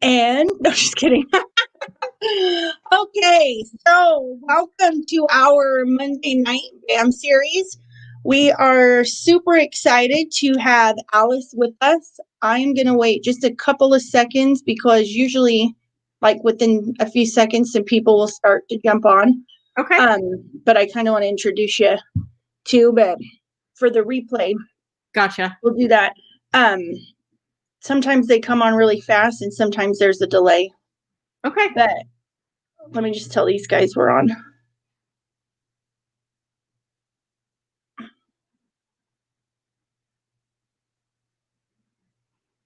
And no, just kidding. Okay, so welcome to our Monday night BAM series. We are super excited to have Alice with us. I'm going to wait just a couple of seconds because usually, like within a few seconds, some people will start to jump on. Okay. But I kind of want to introduce you too, but for the replay, Gotcha. we'll do that. Sometimes they come on really fast and sometimes there's a delay. Okay. But let me just tell these guys we're on.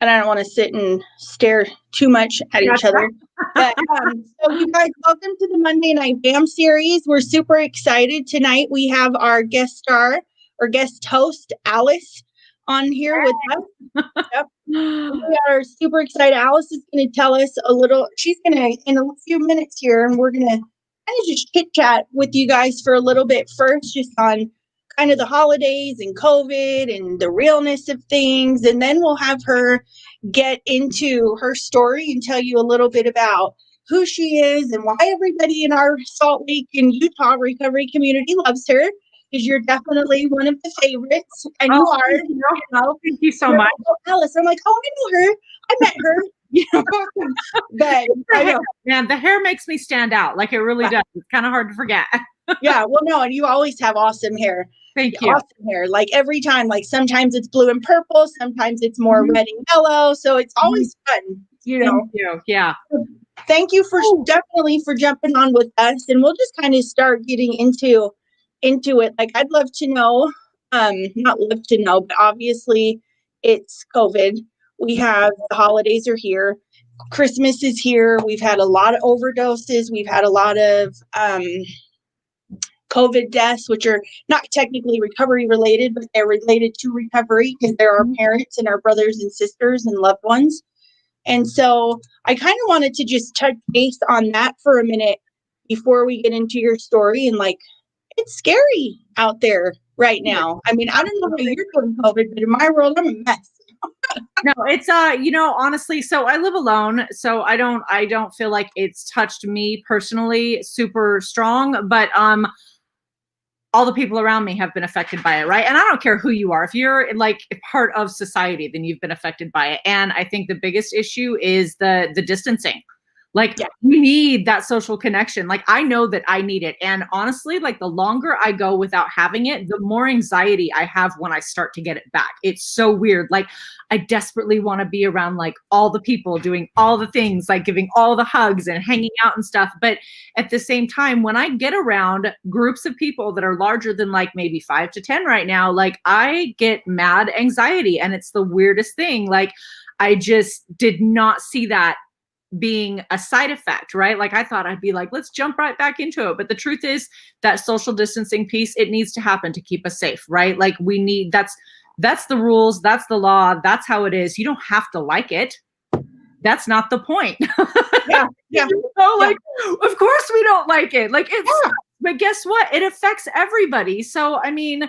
And I don't want to sit and stare too much at each other. But so you guys, welcome to the Monday Night BAM series. We're super excited. Tonight we have our guest star or guest host, Alice, on here with us. Yep. We are super excited. Alice is going to tell us a little, she's going to, in a few minutes here, and we're going to kind of just chit chat with you guys for a little bit first, just on kind of the holidays and COVID and the realness of things. And then we'll have her get into her story and tell you a little bit about who she is and why everybody in our Salt Lake and Utah recovery community loves her. Because you're definitely one of the favorites, and you are. Thank you so much, Alice. I'm like, oh, I know her. I met her. But I know, man, the hair makes me stand out. Like it really does. It's kind of hard to forget. Yeah, well, no, and you always have awesome hair. Thank you. Awesome hair. Like every time, like sometimes it's blue and purple, sometimes it's more red and yellow. So it's always fun, you know. Thank you. Yeah. Thank you for definitely for jumping on with us, and we'll just kind of start getting into it. Like I'd love to know, not love to know, but obviously it's COVID. We have the holidays are here. Christmas is here. We've had a lot of overdoses. We've had a lot of COVID deaths, which are not technically recovery related, but they're related to recovery because they're our parents and our brothers and sisters and loved ones. And so I kind of wanted to just touch base on that for a minute before we get into your story. And like, it's scary out there right now. I mean, I don't know how you're doing COVID, but in my world, I'm a mess. No, it's honestly, so I live alone, so I don't feel like it's touched me personally super strong, but all the people around me have been affected by it, right? And I don't care who you are. If you're like a part of society, then you've been affected by it. And I think the biggest issue is the distancing. Like we need that social connection. Like I know that I need it. And honestly, like the longer I go without having it, the more anxiety I have when I start to get it back. It's so weird. Like I desperately want to be around like all the people doing all the things, like giving all the hugs and hanging out and stuff. But at the same time, when I get around groups of people that are larger than like maybe 5 to 10 right now, like I get mad anxiety. And it's the weirdest thing. Like I just did not see that being a side effect, right? Like I thought I'd be like, let's jump right back into it. But the truth is that social distancing piece, it needs to happen to keep us safe, right? Like we need, that's the rules. That's the law. That's how it is. You don't have to like it. That's not the point. Yeah. Like, of course we don't like it. Like it's, but guess what? It affects everybody. So, I mean,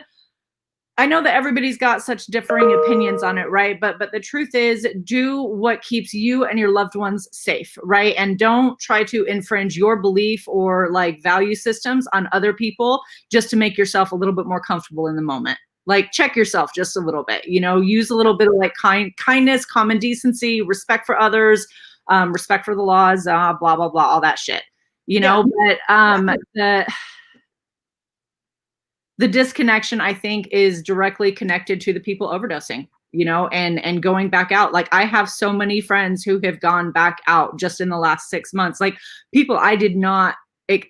I know that everybody's got such differing opinions on it, right? But the truth is, do what keeps you and your loved ones safe, right? And don't try to infringe your belief or like value systems on other people just to make yourself a little bit more comfortable in the moment. Like check yourself just a little bit, you know, use a little bit of like kindness, common decency, respect for others, respect for the laws, blah, blah, blah, all that shit, you know, but the disconnection, I think, is directly connected to the people overdosing, you know, and going back out. Like I have so many friends who have gone back out just in the last 6 months, like people I did not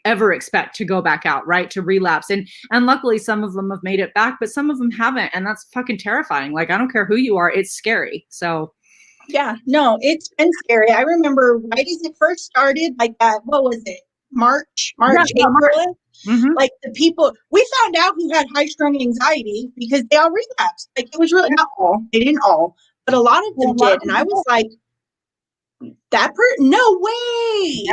ever expect to go back out, right, to relapse. And luckily some of them have made it back, but some of them haven't. And that's fucking terrifying. Like, I don't care who you are, it's scary. So yeah, no, it's been scary. I remember right as it first started, like that, what was it? March, April. Mm-hmm. Like the people, we found out who had high strung anxiety because they all relapsed. Like it was really not all, they didn't all, but a lot of them did. And I was like, no way.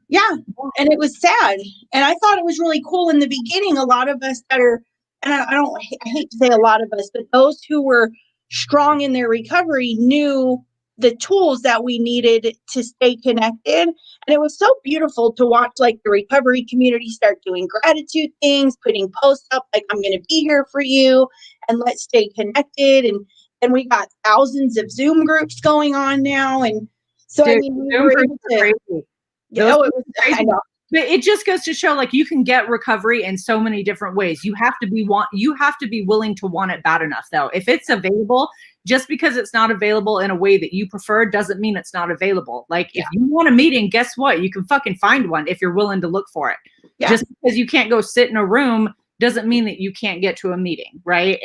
Yeah. And it was sad. And I thought it was really cool in the beginning. A lot of us that are, and I hate to say a lot of us, but those who were strong in their recovery knew the tools that we needed to stay connected. And it was so beautiful to watch like the recovery community start doing gratitude things, putting posts up like, I'm going to be here for you and let's stay connected. And we got thousands of Zoom groups going on now. And so, Dude, I mean, we were able to, crazy. yeah, it was, I know. But it just goes to show, like, you can get recovery in so many different ways. You have to be willing to want it bad enough, though. If it's available, just because it's not available in a way that you prefer doesn't mean it's not available. Like, if you want a meeting, guess what? You can fucking find one if you're willing to look for it. Yeah. Just because you can't go sit in a room doesn't mean that you can't get to a meeting, right?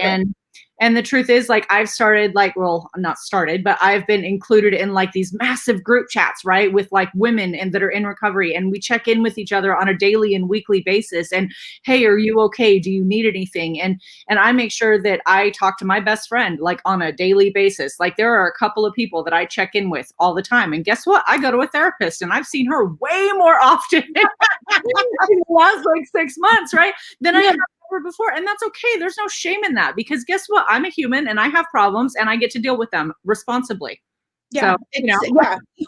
And the truth is, like, I've started, like, well, not started, but I've been included in like these massive group chats, right, with like women and that are in recovery, and we check in with each other on a daily and weekly basis. And hey, are you okay? Do you need anything? And I make sure that I talk to my best friend like on a daily basis. Like, there are a couple of people that I check in with all the time, and guess what? I go to a therapist, and I've seen her way more often in the last like 6 months, right, than I have before. And that's okay. There's no shame in that, because guess what? I'm a human and I have problems and I get to deal with them responsibly. Yeah. So, yeah.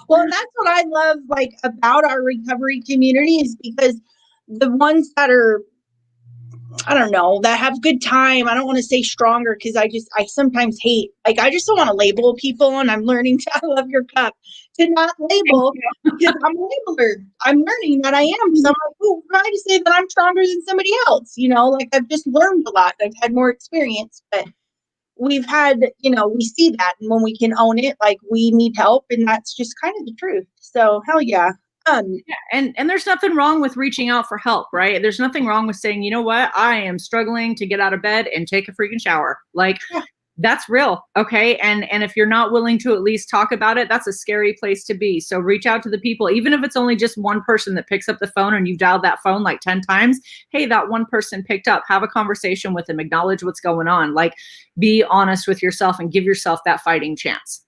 Well, and that's what I love like about our recovery community, is because the ones that are, I don't know, that have good time. I don't want to say stronger, because I sometimes hate, like, I just don't want to label people, and I'm learning to, I love your cup, to not label, because I'm a labeler. I'm learning that I am. So I'm like, oh, try to say that I'm stronger than somebody else, like I've just learned a lot. I've had more experience, but we've had, we see that. And when we can own it, like, we need help, and that's just kind of the truth. So hell yeah. And there's nothing wrong with reaching out for help, right? There's nothing wrong with saying, you know what, I am struggling to get out of bed and take a freaking shower. Like, that's real. Okay. And if you're not willing to at least talk about it, that's a scary place to be. So reach out to the people, even if it's only just one person that picks up the phone and you've dialed that phone like 10 times. Hey, that one person picked up, have a conversation with them, acknowledge what's going on. Like, be honest with yourself and give yourself that fighting chance.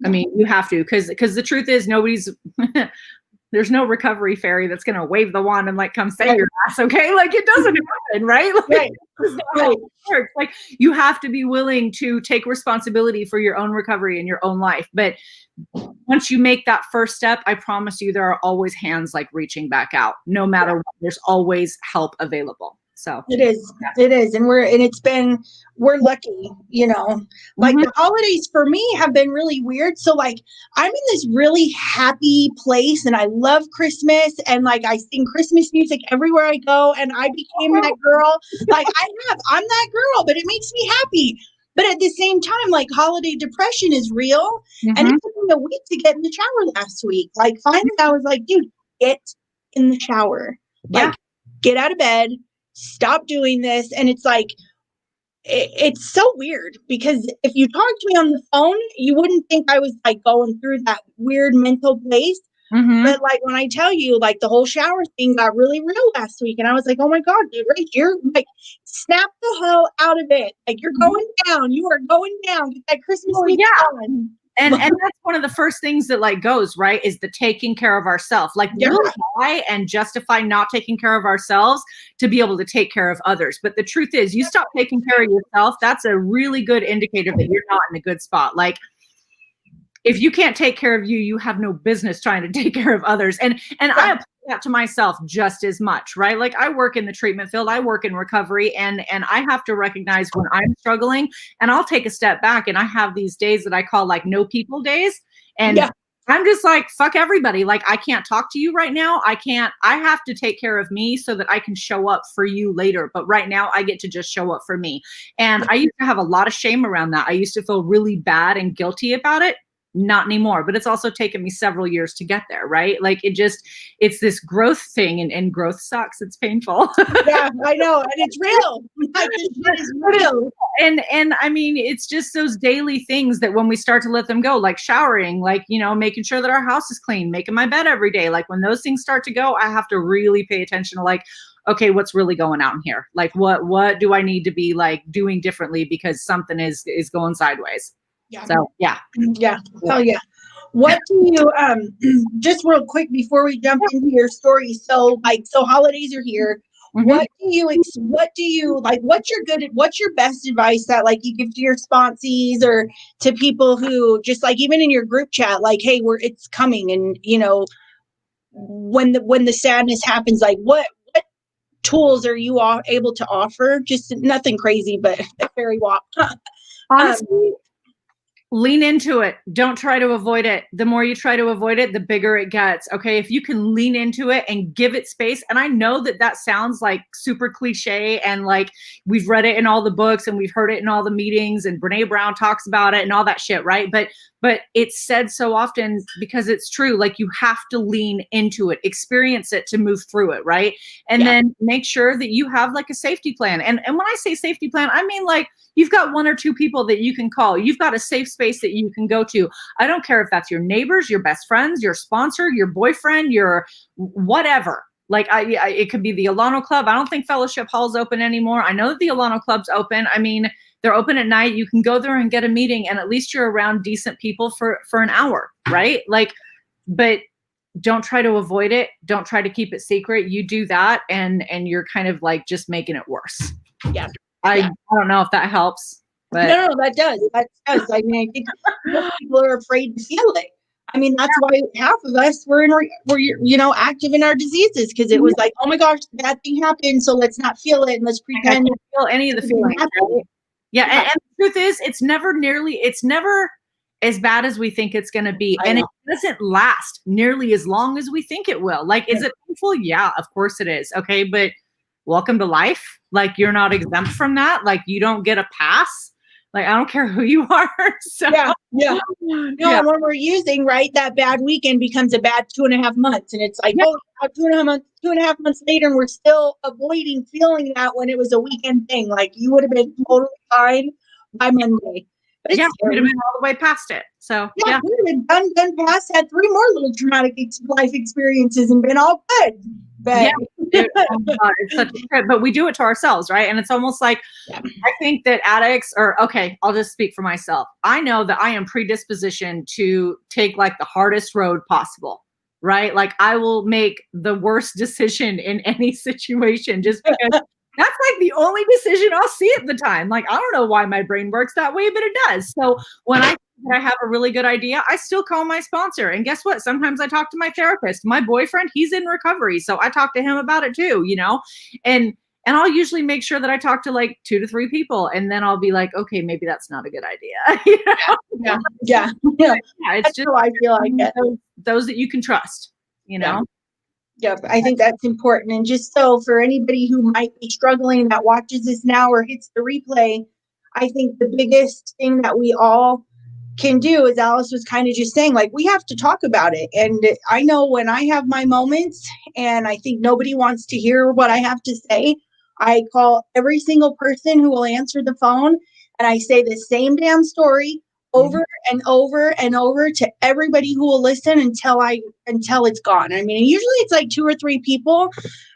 I mean, you have to, because the truth is, nobody's there's no recovery fairy that's going to wave the wand and like come save your ass. Okay. Like, it doesn't happen, right? Like, like, you have to be willing to take responsibility for your own recovery and your own life. But once you make that first step, I promise you, there are always hands like reaching back out, no matter what. There's always help available. So it is. And we're lucky, like the holidays for me have been really weird. So like, I'm in this really happy place, and I love Christmas, and like, I sing Christmas music everywhere I go, and I became that girl. Like, I'm that girl, but it makes me happy. But at the same time, like, holiday depression is real. And it took me a week to get in the shower last week. Like, finally I was like, dude, get in the shower, like, get out of bed, stop doing this. And it's like, it's so weird, because if you talked to me on the phone, you wouldn't think I was like going through that weird mental place. But like, when I tell you, like, the whole shower thing got really real last week, and I was like, oh my God, dude, right? You're like, snap the hell out of it. Like, you're going down. You are going down. Get that Christmas week on. And that's one of the first things that like goes, right, is the taking care of ourselves. Like, we'll lie and justify not taking care of ourselves to be able to take care of others. But the truth is, you stop taking care of yourself, that's a really good indicator that you're not in a good spot. Like, if you can't take care of you, you have no business trying to take care of others. And I apply that to myself just as much, right? Like, I work in the treatment field, I work in recovery, and I have to recognize when I'm struggling, and I'll take a step back, and I have these days that I call like no people days. And I'm just like, fuck everybody. Like, I can't talk to you right now. I have to take care of me so that I can show up for you later. But right now I get to just show up for me. And I used to have a lot of shame around that. I used to feel really bad and guilty about it. Not anymore, but it's also taken me several years to get there, right? Like, it's this growth thing, and growth sucks. It's painful. Yeah, I know. And it's real. Like, it's real. And I mean, it's just those daily things that when we start to let them go, like showering, like, making sure that our house is clean, making my bed every day. Like, when those things start to go, I have to really pay attention to like, okay, what's really going on here? Like, what do I need to be like doing differently because something is going sideways? Yeah. So yeah. Hell yeah. What do you just real quick before we jump into your story? So holidays are here. What do you like? What's your best advice that like you give to your sponsees or to people who just like, even in your group chat, like, hey, it's coming. And when the sadness happens, like what tools are you all able to offer? Just nothing crazy, but very walk. Honestly, lean into it. Don't try to avoid it. The more you try to avoid it, the bigger it gets. Okay. If you can lean into it and give it space. And I know that sounds like super cliche and like we've read it in all the books and we've heard it in all the meetings and Brene Brown talks about it and all that shit. Right. But it's said so often because it's true. Like you have to lean into it, experience it to move through it. Right. And then make sure that you have like a safety plan. And when I say safety plan, I mean like, you've got 1 or 2 people that you can call. You've got a safe space that you can go to. I don't care if that's your neighbors, your best friends, your sponsor, your boyfriend, your whatever. Like it could be the Alano Club. I don't think Fellowship Hall's open anymore. I know that the Alano Club's open. I mean, they're open at night. You can go there and get a meeting and at least you're around decent people for an hour, right? Like, but don't try to avoid it. Don't try to keep it secret. You do that and you're kind of like just making it worse. Yeah. I don't know if that helps. But No, that does. That does. I mean, I think most people are afraid to feel it. I mean, that's why half of us were active in our diseases because it was like, oh my gosh, the bad thing happened, so let's not feel it and let's pretend to feel any of the feelings. Right? Yeah, and the truth is, it's never as bad as we think it's going to be, and it doesn't last nearly as long as we think it will. Like, is it painful? Yeah, of course it is. Okay, but welcome to life. Like you're not exempt from that. Like you don't get a pass. Like I don't care who you are. So and when we're using that bad weekend becomes a bad 2.5 months, and it's like 2.5 months later, and we're still avoiding feeling that when it was a weekend thing. Like you would have been totally fine by Monday. But we'd have been all the way past it. So we would have done past, had 3 more little traumatic life experiences, and been all good. But it's such a trip, but we do it to ourselves, right? And it's almost like I think that addicts I'll just speak for myself. I know that I am predispositioned to take like the hardest road possible, right? Like I will make the worst decision in any situation just because that's like the only decision I'll see at the time. Like, I don't know why my brain works that way, but it does. So when I have a really good idea, I still call my sponsor. And guess what? Sometimes I talk to my therapist. My boyfriend, he's in recovery. So I talk to him about it too, and I'll usually make sure that I talk to like 2 to 3 people. And then I'll be like, okay, maybe that's not a good idea. Yeah. It's just how I feel like it. Those that you can trust, Yeah, I think that's important. And just so for anybody who might be struggling that watches this now or hits the replay, I think the biggest thing that we all can do, as Alice was kind of just saying, like we have to talk about it. And I know when I have my moments and I think nobody wants to hear what I have to say, I call every single person who will answer the phone and I say the same damn story over and over and over to everybody who will listen until it's gone. I mean, usually it's like 2 or 3 people,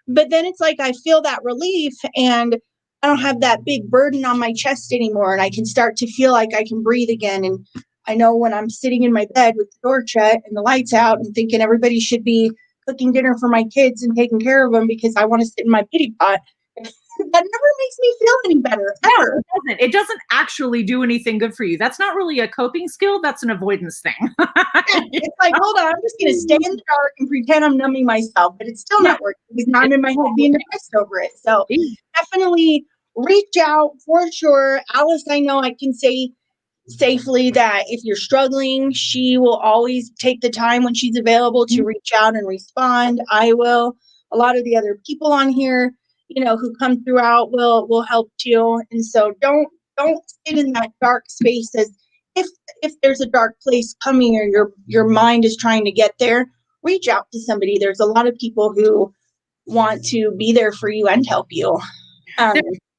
but then it's like I feel that relief and I don't have that big burden on my chest anymore, and I can start to feel like I can breathe again. And I know when I'm sitting in my bed with the door shut and the lights out and thinking everybody should be cooking dinner for my kids and taking care of them because I want to sit in my pity pot, that never makes me feel any better. Ever. No, it doesn't actually do anything good for you. That's not really a coping skill. That's an avoidance thing. It's like, hold on, I'm just going to stay in the dark and pretend I'm numbing myself, but it's still not working because now I'm in my head being depressed over it. So definitely reach out for sure. Alice, I know I can say safely that if you're struggling, she will always take the time when she's available to reach out and respond. I will. A lot of the other people on here, who come throughout will help too. And so don't sit in that dark space as if there's a dark place coming or your mind is trying to get there, reach out to somebody. There's a lot of people who want to be there for you and help you.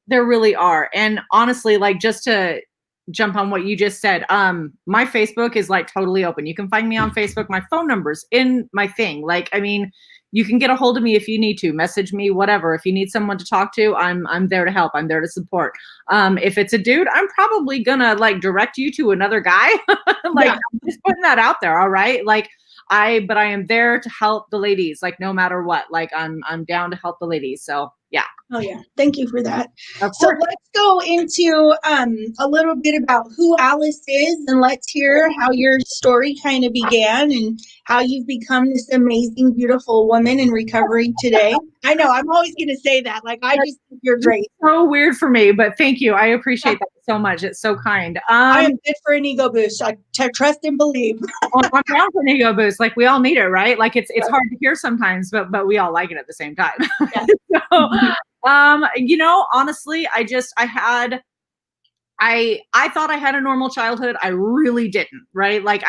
There really are. And honestly, like just to jump on what you just said, my Facebook is like totally open. You can find me on Facebook. My phone number's in my thing. Like, I mean, you can get a hold of me if you need to, message me, whatever. If you need someone to talk to, I'm there to help. I'm there to support. If it's a dude, I'm probably gonna like direct you to another guy. I'm just putting that out there. All right. Like but I am there to help the ladies, like no matter what, like I'm down to help the ladies. So Yeah. Oh yeah. Thank you for that. Of So course. let's go into a little bit about who Alice is, and let's hear how your story kind of began and how you've become this amazing, beautiful woman in recovery today. I know I'm always going to say that. Like, I just think you're great. So weird for me, but thank you. I appreciate that so much. It's so kind. I am good for an ego boost. I trust and believe. Well, I'm down for an ego boost. Like, we all need it, right? Like, it's hard to hear sometimes, but we all like it at the same time. Yeah. So, honestly, I thought I had a normal childhood. I really didn't, right? Like,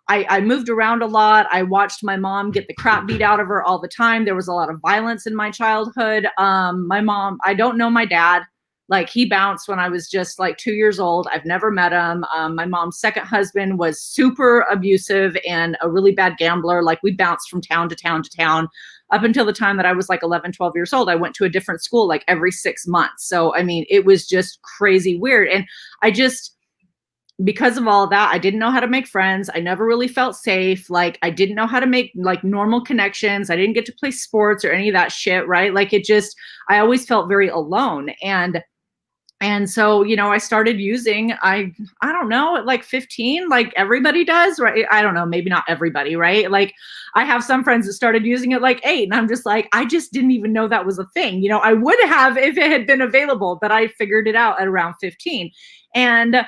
I moved around a lot. I watched my mom get the crap beat out of her all the time. There was a lot of violence in my childhood. My mom, I don't know my dad. Like, he bounced when I was just like 2 years old. I've never met him. My mom's second husband was super abusive and a really bad gambler. Like, we bounced from town to town to town up until the time that I was like 11, 12 years old. I went to a different school like every 6 months. So, I mean, it was just crazy weird. And because of all of that, I didn't know how to make friends. I never really felt safe. Like, I didn't know how to make like normal connections. I didn't get to play sports or any of that shit, right? Like, I always felt very alone. And so, I started using, I don't know, at like 15, like everybody does, right? I don't know, maybe not everybody, right? Like, I have some friends that started using it like 8, and I'm just like, I just didn't even know that was a thing. I would have if it had been available, but I figured it out at around 15. And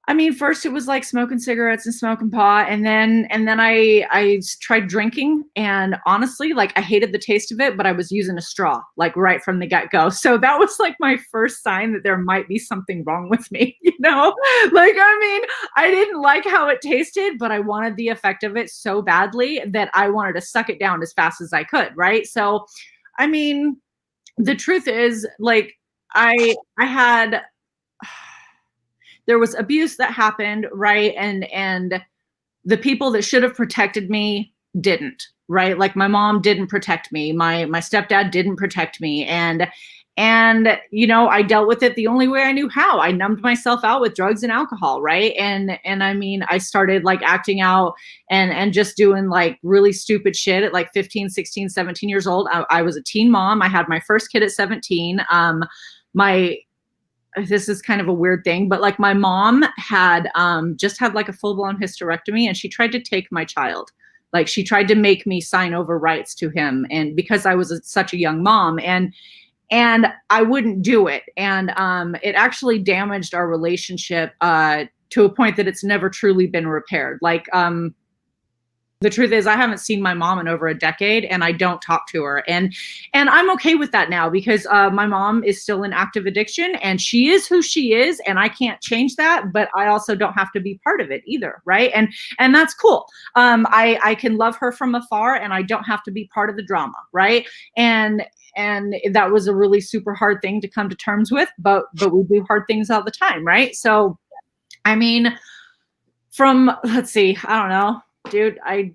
I mean, first it was like smoking cigarettes and smoking pot. And then I tried drinking, and honestly, like, I hated the taste of it, but I was using a straw, like, right from the get-go. So that was like my first sign that there might be something wrong with me, like, I mean, I didn't like how it tasted, but I wanted the effect of it so badly that I wanted to suck it down as fast as I could. Right. So, I mean, the truth is, like, I had, there was abuse that happened, right? And the people that should have protected me didn't, right? Like, my mom didn't protect me. My stepdad didn't protect me. And I dealt with it the only way I knew how. I numbed myself out with drugs and alcohol, right? And I mean, I started like acting out and just doing like really stupid shit at like 15, 16, 17 years old. I was a teen mom. I had my first kid at 17. This is kind of a weird thing, but like, my mom had just had like a full-blown hysterectomy, and she tried to take my child. Like, she tried to make me sign over rights to him, and because I was such a young mom, and I wouldn't do it. And it actually damaged our relationship to a point that it's never truly been repaired. Like, the truth is, I haven't seen my mom in over a decade, and I don't talk to her. And I'm okay with that now, because my mom is still in active addiction, and she is who she is, and I can't change that, but I also don't have to be part of it either, right? And that's cool. I can love her from afar, and I don't have to be part of the drama, right? And that was a really super hard thing to come to terms with, but we do hard things all the time, right? So, I mean, let's see, I don't know. Dude, I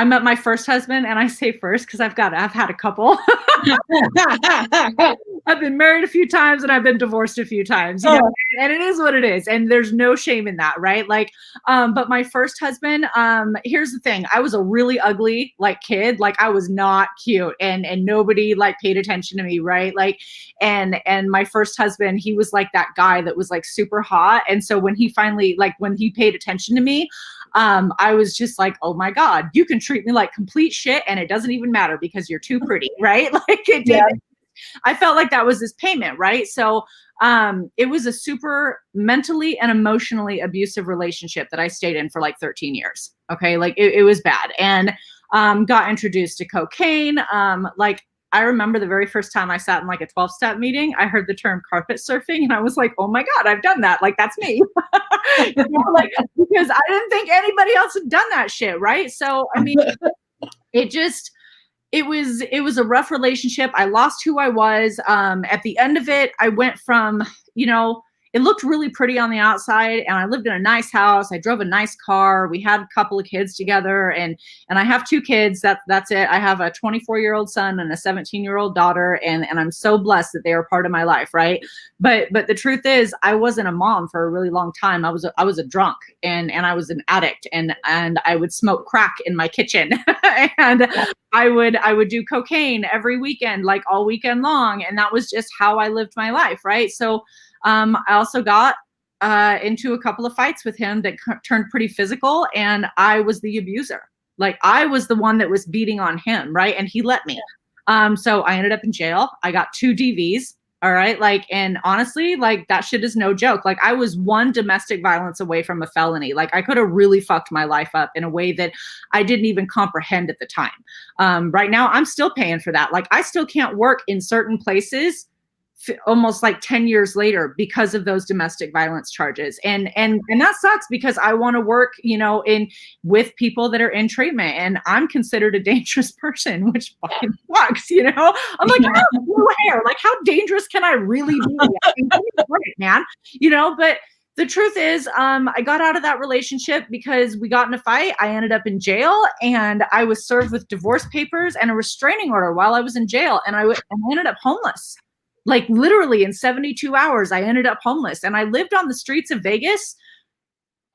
met my first husband, and I say first because I've had a couple. I've been married a few times, and I've been divorced a few times, and it is what it is. And there's no shame in that, right? Like, but my first husband, here's the thing. I was a really ugly, like, kid. Like, I was not cute, and nobody like paid attention to me, right? Like, and my first husband, he was like that guy that was like super hot. And so when he finally, like, when he paid attention to me, I was just like, oh my God, you can treat me like complete shit, and it doesn't even matter because you're too pretty, right? Like, it did. Yeah. I felt like that was his payment, right? So it was a super mentally and emotionally abusive relationship that I stayed in for like 13 years. Okay, like, it was bad. And got introduced to cocaine. Like, I remember the very first time I sat in like a 12-step meeting, I heard the term carpet surfing, and I was like, oh my God, I've done that. Like, that's me. Like, because I didn't think anybody else had done that shit, right? So, I mean, it was a rough relationship. I lost who I was. At the end of it, I went from, it looked really pretty on the outside, and I lived in a nice house. I drove a nice car. We had a couple of kids together, and I have 2 kids. That's it. I have a 24-year-old son and a 17-year-old daughter, and I'm so blessed that they are part of my life, right? But the truth is, I wasn't a mom for a really long time. I was a drunk, and I was an addict, and I would smoke crack in my kitchen, and I would do cocaine every weekend, like all weekend long, and that was just how I lived my life, right? So I also got into a couple of fights with him that turned pretty physical, and I was the abuser. Like, I was the one that was beating on him, right? And he let me. So I ended up in jail. I got 2 DVs. All right. Like, and honestly, like, that shit is no joke. Like, I was 1 domestic violence away from a felony. Like, I could have really fucked my life up in a way that I didn't even comprehend at the time. Right now, I'm still paying for that. Like, I still can't work in certain places almost like 10 years later because of those domestic violence charges. And that sucks, because I want to work, you know, with people that are in treatment, and I'm considered a dangerous person, which fucking sucks, you know? I'm like, I have blue hair. Like, how dangerous can I really be? I mean, great, man, you know, but the truth is, I got out of that relationship because we got in a fight. I ended up in jail, and I was served with divorce papers and a restraining order while I was in jail. And I ended up homeless. Like, literally in 72 hours, I ended up homeless, and I lived on the streets of Vegas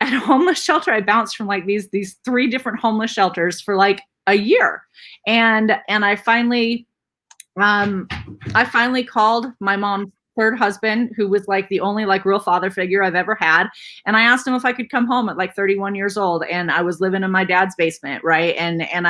at a homeless shelter. I bounced from like these 3 different homeless shelters for like a year. And I finally called my mom's 3rd husband, who was like the only like real father figure I've ever had. And I asked him if I could come home at like 31 years old. And I was living in my dad's basement. Right. And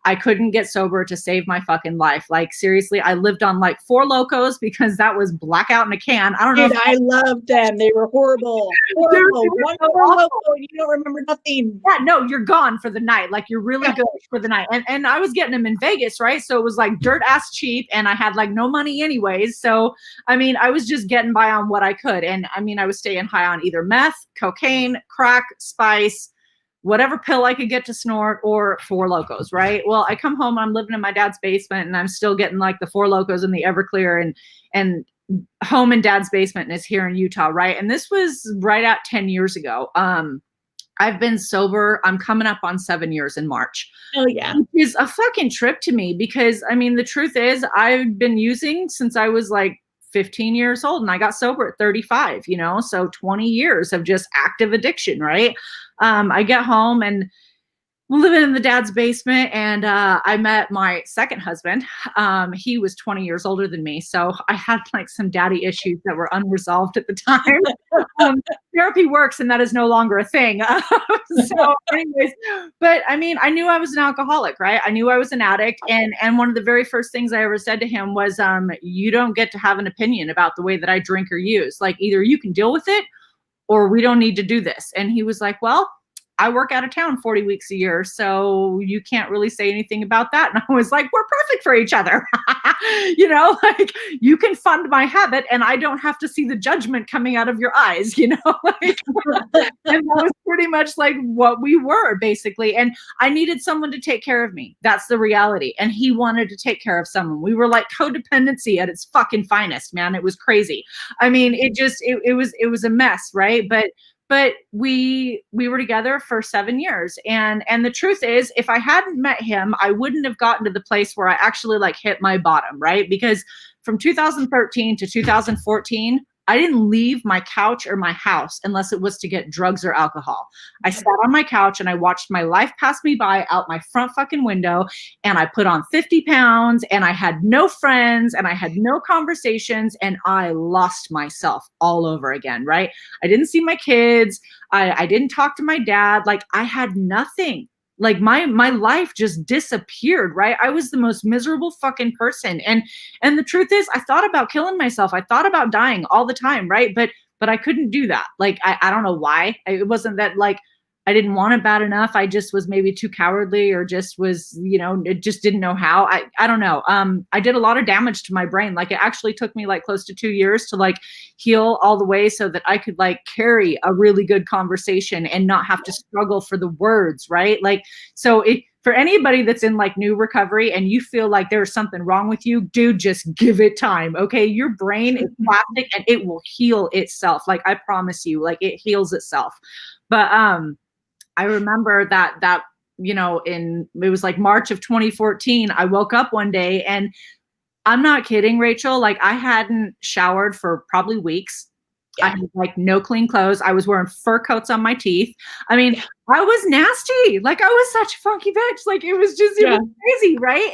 I couldn't get sober to save my fucking life. Like, seriously, I lived on like 4 Locos because that was blackout in a can. I don't know. Dude, I loved them. They were horrible. Horrible. One more Loco, and you don't remember nothing. Yeah, no, you're gone for the night. Like, you're really good for the night. And I was getting them in Vegas, right? So it was like dirt ass cheap, and I had like no money anyways. So, I mean, I was just getting by on what I could. And I mean, I was staying high on either meth, cocaine, crack, spice, whatever pill I could get to snort, or 4 Locos, right? Well, I come home, I'm living in my dad's basement, and I'm still getting like the 4 Locos and the Everclear, and home in dad's basement, and it's here in Utah, right? And this was right at 10 years ago. I've been sober. I'm coming up on 7 years in March. Oh yeah. Which is a fucking trip to me, because I mean, the truth is, I've been using since I was like 15 years old, and I got sober at 35, you know, so 20 years of just active addiction, right? I get home, and living in the dad's basement, and I met my second husband. He was 20 years older than me, so I had like some daddy issues that were unresolved at the time. Therapy works, and that is no longer a thing. So anyways, but I mean, I knew I was an alcoholic, right? I knew I was an addict, and one of the very first things I ever said to him was, you don't get to have an opinion about the way that I drink or use. Like, either you can deal with it, or we don't need to do this. And he was like, well, I work out of town 40 weeks a year, so you can't really say anything about that. And I was like, we're perfect for each other. You know, like, you can fund my habit, and I don't have to see the judgment coming out of your eyes, you know? Like, and that was pretty much like what we were, basically. And I needed someone to take care of me. That's the reality. And he wanted to take care of someone. We were like codependency at its fucking finest, man. It was crazy. I mean, it was a mess, right? But we were together for 7 years. And the truth is, if I hadn't met him, I wouldn't have gotten to the place where I actually like hit my bottom, right? Because from 2013 to 2014, I didn't leave my couch or my house unless it was to get drugs or alcohol. I sat on my couch and I watched my life pass me by out my front fucking window, and I put on 50 pounds, and I had no friends, and I had no conversations, and I lost myself all over again, right? I didn't see my kids. I didn't talk to my dad. Like, I had nothing. Like, my life just disappeared, right? I was the most miserable fucking person. And the truth is, I thought about killing myself. I thought about dying all the time, right? But I couldn't do that. Like, I don't know why. It wasn't that like I didn't want it bad enough. I just was maybe too cowardly, or just was, you know, it just didn't know how. I don't know. I did a lot of damage to my brain. Like, it actually took me like close to 2 years to like heal all the way so that I could like carry a really good conversation and not have to struggle for the words, right? Like, so for anybody that's in like new recovery and you feel like there's something wrong with you, dude, just give it time. Okay. Your brain is plastic and it will heal itself. Like I promise you, like it heals itself. But I remember that it was like March of 2014. I woke up one day and I'm not kidding, Rachel. Like I hadn't showered for probably weeks. Yeah. I had like no clean clothes. I was wearing fur coats on my teeth. I mean, I was nasty. Like I was such a funky bitch. Like it was just, it was crazy. Right.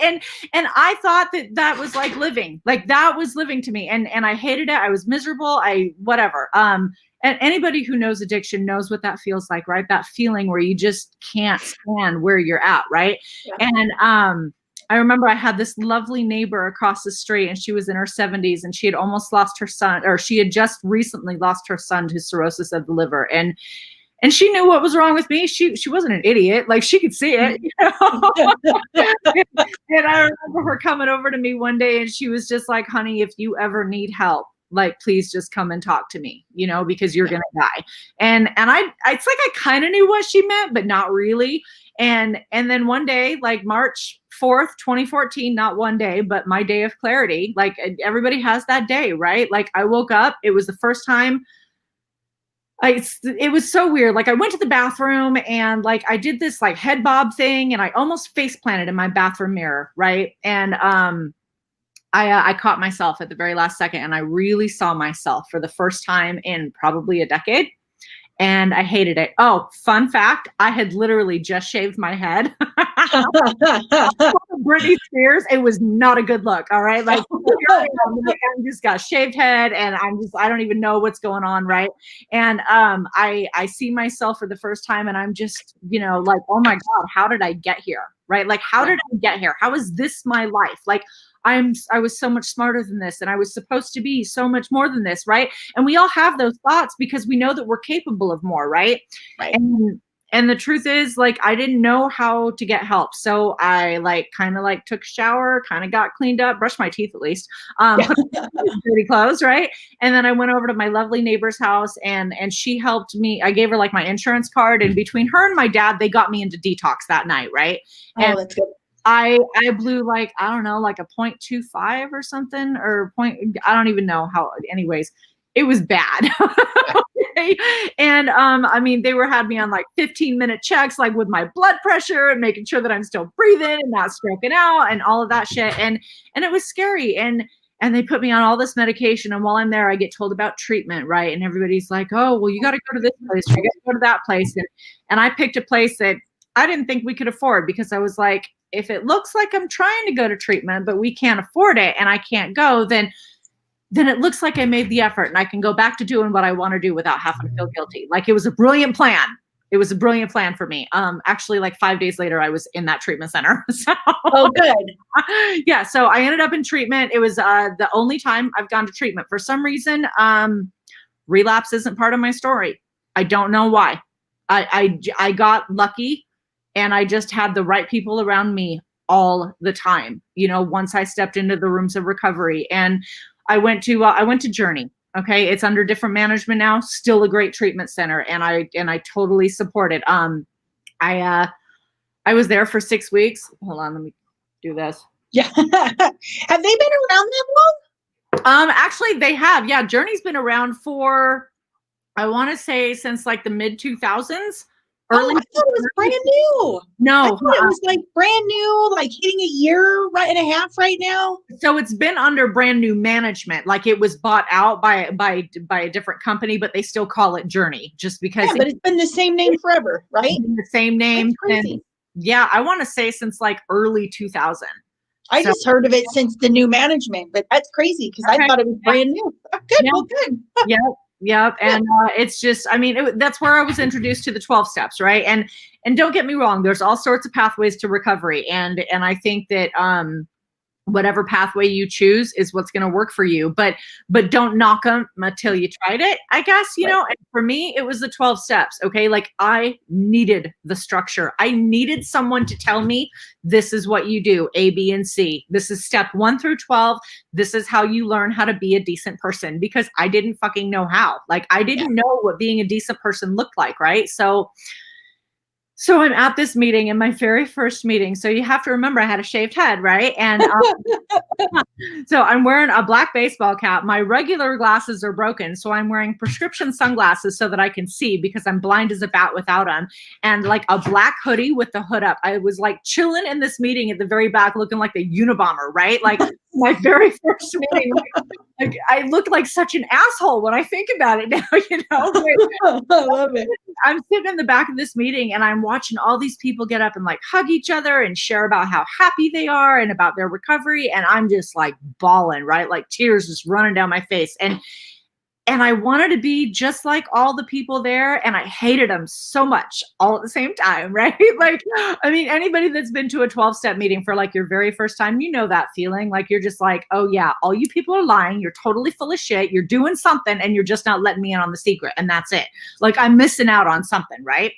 And I thought that was like living, like that was living to me. And I hated it. I was miserable. Whatever. And anybody who knows addiction knows what that feels like, right? That feeling where you just can't stand where you're at. Right. Yeah. And, I remember I had this lovely neighbor across the street and she was in her 70s and she had almost lost her son, or she had just recently lost her son to cirrhosis of the liver. And she knew what was wrong with me. She wasn't an idiot. Like she could see it, you know? And I remember her coming over to me one day and she was just like, honey, if you ever need help, like, please just come and talk to me, you know, because you're going to die. And it's like, I kind of knew what she meant, but not really. And then one day, like March 4th, 2014, not one day, but my day of clarity, like everybody has that day, right? Like I woke up, it was the first time it was so weird. Like I went to the bathroom and like I did this like head bob thing and I almost face planted in my bathroom mirror. Right. And, I caught myself at the very last second and I really saw myself for the first time in probably a decade. And I hated it. Oh, fun fact. I had literally just shaved my head. Britney Spears. It was not a good look. All right. Like I just got shaved head and I don't even know what's going on. Right. And I see myself for the first time and I'm just, you know, like, oh my God, how did I get here? Right. Like, how did I get here? How is this my life? Like, I was so much smarter than this and I was supposed to be so much more than this, right? And we all have those thoughts because we know that we're capable of more, right? Right. And the truth is, like, I didn't know how to get help. So I kind of took a shower, kind of got cleaned up, brushed my teeth at least, dirty clothes, right? And then I went over to my lovely neighbor's house and she helped me. I gave her like my insurance card and between her and my dad, they got me into detox that night, right? Oh, that's good. I blew like, I don't know, like a 0.25 or something or I don't even know how, anyways, it was bad. Okay. And, I mean, they had me on like 15-minute checks, like with my blood pressure and making sure that I'm still breathing and not stroking out and all of that shit. And it was scary. And they put me on all this medication. And while I'm there, I get told about treatment. Right. And everybody's like, oh, well, you got to go to this place. You got to go to that place. And I picked a place that I didn't think we could afford because I was like, if it looks like I'm trying to go to treatment, but we can't afford it and I can't go, then it looks like I made the effort and I can go back to doing what I want to do without having to feel guilty. Like it was a brilliant plan. It was a brilliant plan for me. Actually, like 5 days later, I was in that treatment center. So, oh, good. Yeah. So I ended up in treatment. It was the only time I've gone to treatment. For some reason, relapse isn't part of my story. I don't know why. I got lucky. And I just had the right people around me all the time, you know, once I stepped into the rooms of recovery. And I went to Journey. Okay. It's under different management now, still a great treatment center. And I totally support it. I was there for 6 weeks. Hold on. Let me do this. Yeah. Have they been around that long? Actually they have. Yeah. Journey's been around for, I want to say since like the mid 2000s. Early. Oh, I thought it was brand new. No, I thought it was like brand new, like hitting a year and a half right now. So it's been under brand new management. Like it was bought out by a different company, but they still call it Journey just because. Yeah, but it's been the same name forever, right? The same name. That's crazy. And, yeah, I want to say since like early 2000. I just heard of it since the new management, but that's crazy because I thought it was brand new. Good, yeah. Well, good. Yeah. Yep. And it's just, I mean, that's where I was introduced to the 12 steps. Right. And don't get me wrong, there's all sorts of pathways to recovery. And I think that, whatever pathway you choose is what's going to work for you, but don't knock them until you tried it, I guess, you know. And for me, it was the 12 steps. Okay. Like I needed the structure. I needed someone to tell me this is what you do, A, B, and C. This is step 1 through 12. This is how you learn how to be a decent person, because I didn't fucking know how. Like I didn't know what being a decent person looked like. Right. So So I'm at this meeting, in my very first meeting. So you have to remember I had a shaved head, right? And so I'm wearing a black baseball cap. My regular glasses are broken. So I'm wearing prescription sunglasses so that I can see, because I'm blind as a bat without them. And like a black hoodie with the hood up. I was like chilling in this meeting at the very back, looking like the Unabomber, right? Like my very first meeting. Like, I look like such an asshole when I think about it now, you know? I love it. I'm sitting in the back of this meeting and I'm watching all these people get up and like hug each other and share about how happy they are and about their recovery. And I'm just like bawling, right? Like tears just running down my face. And I wanted to be just like all the people there, and I hated them so much all at the same time, right? Like, I mean, anybody that's been to a 12-step meeting for like your very first time, you know that feeling. Like, you're just like, oh yeah, all you people are lying. You're totally full of shit. You're doing something and you're just not letting me in on the secret. And that's it. Like, I'm missing out on something, right?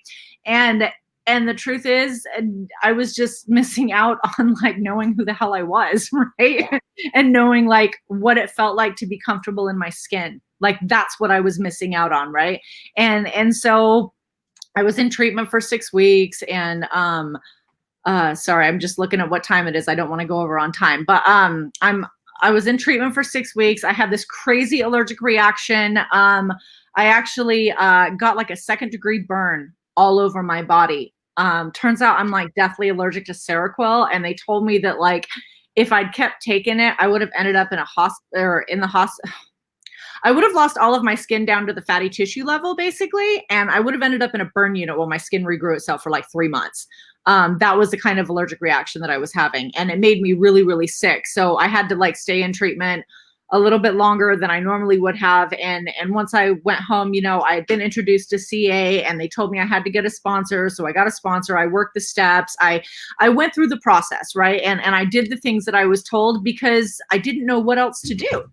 And the truth is, I was just missing out on like knowing who the hell I was, right? And knowing like what it felt like to be comfortable in my skin. Like, that's what I was missing out on, right? And so I was in treatment for 6 weeks, and sorry, I'm just looking at what time it is. I don't want to go over on time, but I was in treatment for 6 weeks. I had this crazy allergic reaction. I actually got like a 2nd-degree burn all over my body. Turns out I'm like deathly allergic to Seroquel, and they told me that like if I'd kept taking it, I would have ended up in a hospital, or in the hospital. I would have lost all of my skin down to the fatty tissue level, basically, and I would have ended up in a burn unit while my skin regrew itself for like 3 months. That was the kind of allergic reaction that I was having, and it made me really, really sick. So I had to like stay in treatment a little bit longer than I normally would have. And once I went home, you know, I had been introduced to CA, and they told me I had to get a sponsor. So I got a sponsor. I worked the steps. I went through the process, right? And I did the things that I was told because I didn't know what else to do.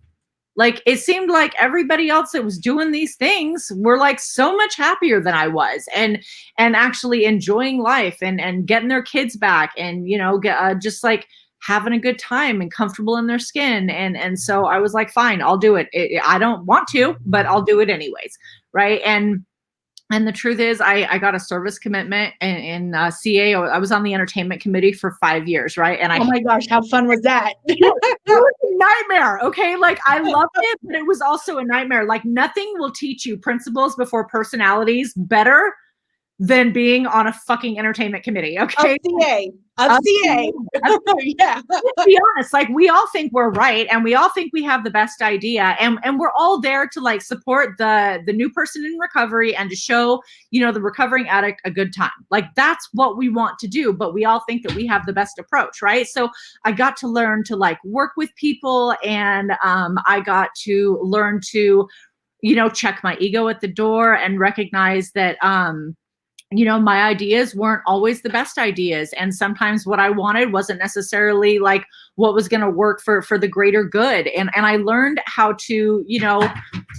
Like, it seemed like everybody else that was doing these things were like so much happier than I was, and actually enjoying life, and getting their kids back, and, you know, just like having a good time and comfortable in their skin. And so I was like, fine, I'll do it. I don't want to, but I'll do it anyways. Right. And the truth is, I got a service commitment in CA. I was on the entertainment committee for 5 years, right? And oh my gosh, how fun was that? It was a nightmare, okay? Like, I loved it, but it was also a nightmare. Like, nothing will teach you principles before personalities better than being on a fucking entertainment committee, okay? Of CA. Yeah. Let's be honest, like, we all think we're right, and we all think we have the best idea, and we're all there to like support the new person in recovery and to show, you know, the recovering addict a good time. Like, that's what we want to do, but we all think that we have the best approach, right? So I got to learn to like work with people, and I got to learn to, you know, check my ego at the door and recognize that you know, my ideas weren't always the best ideas. And sometimes what I wanted wasn't necessarily like what was going to work for the greater good. And I learned how to, you know,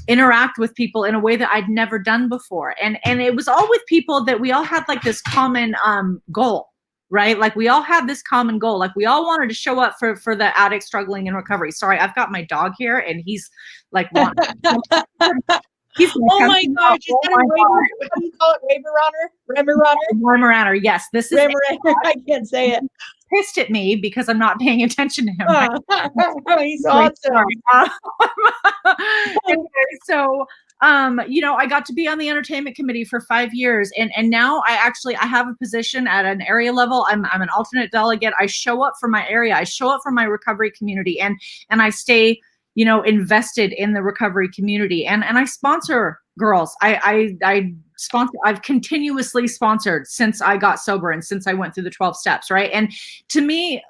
interact with people in a way that I'd never done before. And it was all with people that we all had like this common goal, right? Like, we all had this common goal. Like, we all wanted to show up for the addict struggling in recovery. Sorry, I've got my dog here, and he's like, oh my gosh, is that a what do you call it? Weimaraner? Yes, this is I can't say it. Pissed at me because I'm not paying attention to him. He's awesome. Anyway, so you know, I got to be on the entertainment committee for 5 years, and now I have a position at an area level. I'm an alternate delegate. I show up for my area. I show up for my recovery community, and I stay, you know, invested in the recovery community, and I sponsor girls. I've continuously sponsored since I got sober and since I went through the 12 steps, right? And to me,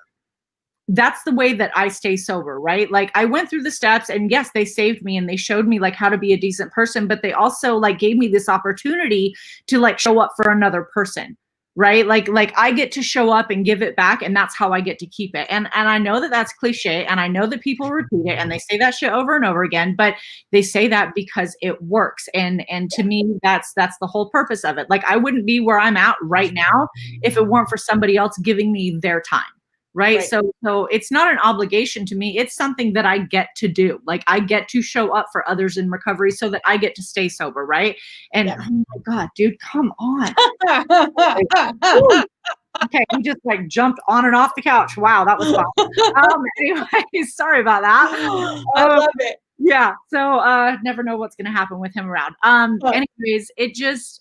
that's the way that I stay sober, right? Like, I went through the steps, and yes, they saved me and they showed me like how to be a decent person, but they also like gave me this opportunity to like show up for another person. Right? Like I get to show up and give it back, and that's how I get to keep it. And I know that that's cliche, and I know that people repeat it and they say that shit over and over again, but they say that because it works. And to me, that's the whole purpose of it. Like, I wouldn't be where I'm at right now if it weren't for somebody else giving me their time. Right. So it's not an obligation to me. It's something that I get to do. Like I get to show up for others in recovery so that I get to stay sober. Right. And oh my God, dude, come on. Okay, we just like jumped on and off the couch. Wow, that was fun. Anyway, sorry about that. I love it. Yeah. So never know what's gonna happen with him around. Anyways, it just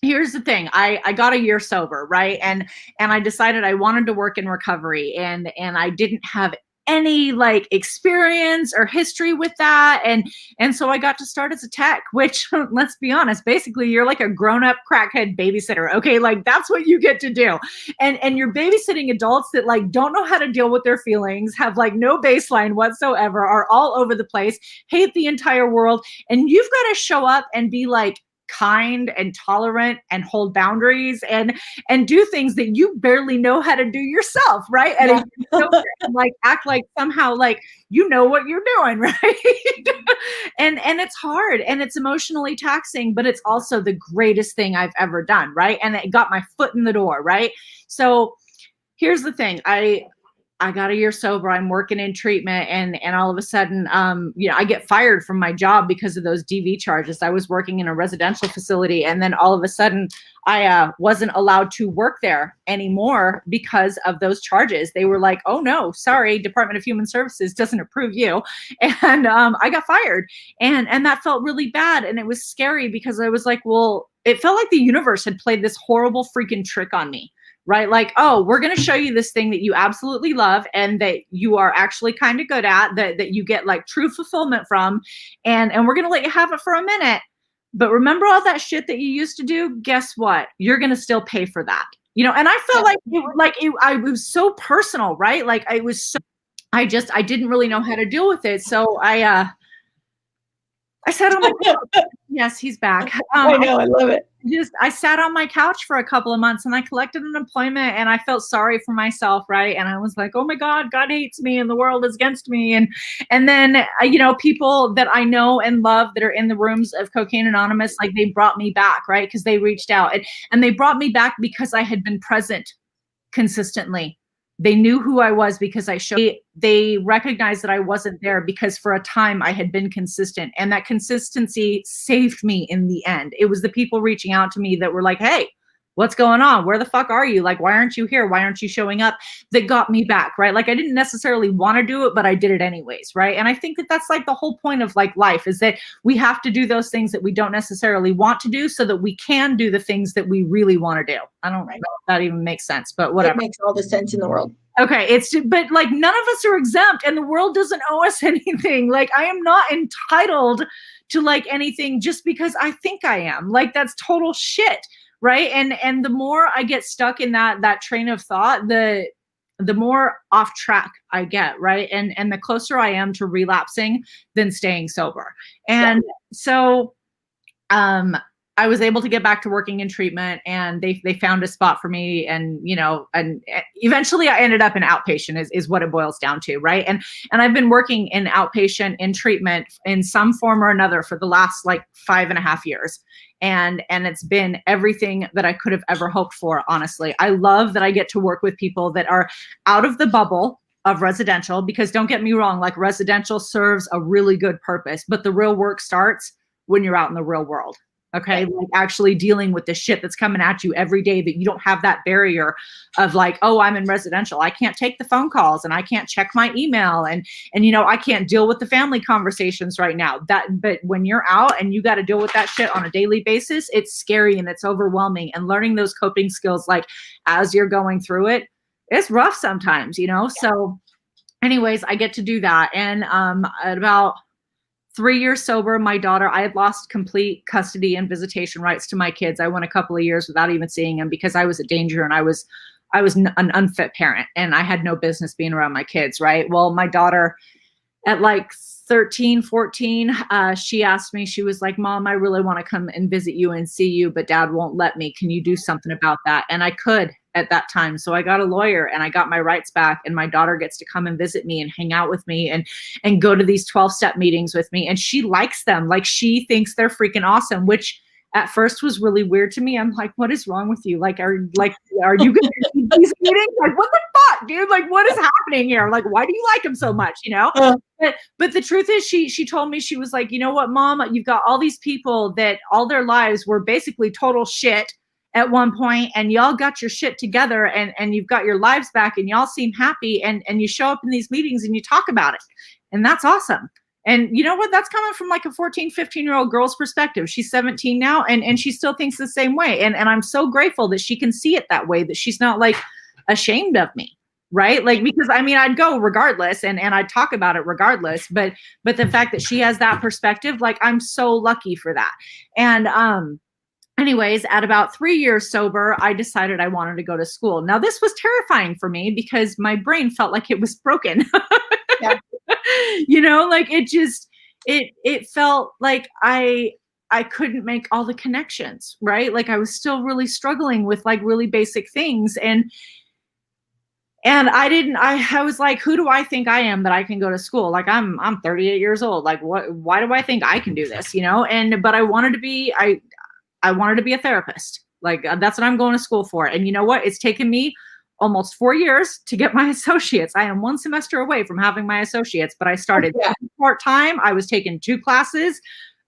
here's the thing. I got a year sober, right? And I decided I wanted to work in recovery, and I didn't have any like experience or history with that. And so I got to start as a tech, which let's be honest, basically you're like a grown-up crackhead babysitter. Okay. Like that's what you get to do. And you're babysitting adults that like don't know how to deal with their feelings, have like no baseline whatsoever, are all over the place, hate the entire world. And you've got to show up and be like kind and tolerant and hold boundaries and do things that you barely know how to do yourself, right? And like act like somehow like you know what you're doing, right? and it's hard and it's emotionally taxing, but it's also the greatest thing I've ever done, right? And it got my foot in the door, right? So here's the thing. I got a year sober. I'm working in treatment, and all of a sudden, I get fired from my job because of those DV charges. I was working in a residential facility, and then all of a sudden, I wasn't allowed to work there anymore because of those charges. They were like, "Oh no, sorry, Department of Human Services doesn't approve you," and I got fired, and that felt really bad, and it was scary because I was like, well, it felt like the universe had played this horrible freaking trick on me. Right? Like, oh, we're going to show you this thing that you absolutely love and that you are actually kind of good at, that you get like true fulfillment from. And we're going to let you have it for a minute. But remember all that shit that you used to do? Guess what? You're going to still pay for that. And I felt like it was so personal, right? Like I didn't really know how to deal with it. So I sat on my couch. Yes, he's back. I know, I love it. I sat on my couch for a couple of months and I collected unemployment and I felt sorry for myself, right? And I was like, oh my God, God hates me and the world is against me. And then, people that I know and love that are in the rooms of Cocaine Anonymous, like they brought me back, right? Because they reached out and they brought me back because I had been present consistently. They knew who I was because I showed. They recognized that I wasn't there because for a time I had been consistent, and that consistency saved me in the end. It was the people reaching out to me that were like, hey, what's going on? Where the fuck are you? Like, why aren't you here? Why aren't you showing up? That got me back, right? Like I didn't necessarily want to do it, but I did it anyways, right? And I think that that's like the whole point of like life is that we have to do those things that we don't necessarily want to do so that we can do the things that we really want to do. I don't know if that even makes sense, but whatever. It makes all the sense in the world. Okay, but like none of us are exempt and the world doesn't owe us anything. Like I am not entitled to like anything just because I think I am. Like that's total shit. Right. And the more I get stuck in that train of thought, the more off track I get. Right. And the closer I am to relapsing than staying sober. And so I was able to get back to working in treatment and they found a spot for me and eventually I ended up in outpatient is what it boils down to. Right. And I've been working in outpatient in treatment in some form or another for the last like 5.5 years. And it's been everything that I could have ever hoped for. Honestly, I love that I get to work with people that are out of the bubble of residential, because don't get me wrong, like residential serves a really good purpose, but the real work starts when you're out in the real world. Okay. Like actually dealing with the shit that's coming at you every day that you don't have that barrier of like, oh, I'm in residential. I can't take the phone calls and I can't check my email and I can't deal with the family conversations right now. But when you're out and you got to deal with that shit on a daily basis, it's scary and it's overwhelming, and learning those coping skills, like as you're going through it, it's rough sometimes, So anyways, I get to do that. And at about 3 years sober, my daughter, I had lost complete custody and visitation rights to my kids. I went a couple of years without even seeing them because I was a danger and I was an unfit parent and I had no business being around my kids, right? Well, my daughter at like 13, 14, she asked me, she was like, Mom, I really want to come and visit you and see you, but Dad won't let me. Can you do something about that? And I could at that time. So I got a lawyer and I got my rights back, and my daughter gets to come and visit me and hang out with me and go to these 12-step meetings with me. And she likes them. Like she thinks they're freaking awesome, which at first was really weird to me. I'm like, what is wrong with you? Like, are you going to these meetings? Like, what the fuck? fuck, dude? Like, what is happening here? Like, why do you like him so much? You know? But the truth is, she told me, she was like, you know what, Mom, you've got all these people that all their lives were basically total shit at one point, and y'all got your shit together, and you've got your lives back, and y'all seem happy, and you show up in these meetings and you talk about it. And that's awesome. And you know what? That's coming from like a 14, 15-year-old girl's perspective. She's 17 now, and she still thinks the same way. And I'm so grateful that she can see it that way, that she's not like ashamed of me. Right? Like, because I mean, I'd go regardless, and I'd talk about it regardless, but the fact that she has that perspective, like, I'm so lucky for that. And, anyways, at about 3 years sober, I decided I wanted to go to school. Now, this was terrifying for me because my brain felt like it was broken. Yeah. You know, like it felt like I couldn't make all the connections, right? Like, I was still really struggling with like really basic things. And I was like, who do I think I am that I can go to school? Like, I'm 38 years old. Like, why do I think I can do this? You know? But I wanted to be, I wanted to be a therapist. Like, that's what I'm going to school for. And you know what? It's taken me almost 4 years to get my associates. I am 1 semester away from having my associates, but I started part-time. I was taking 2 classes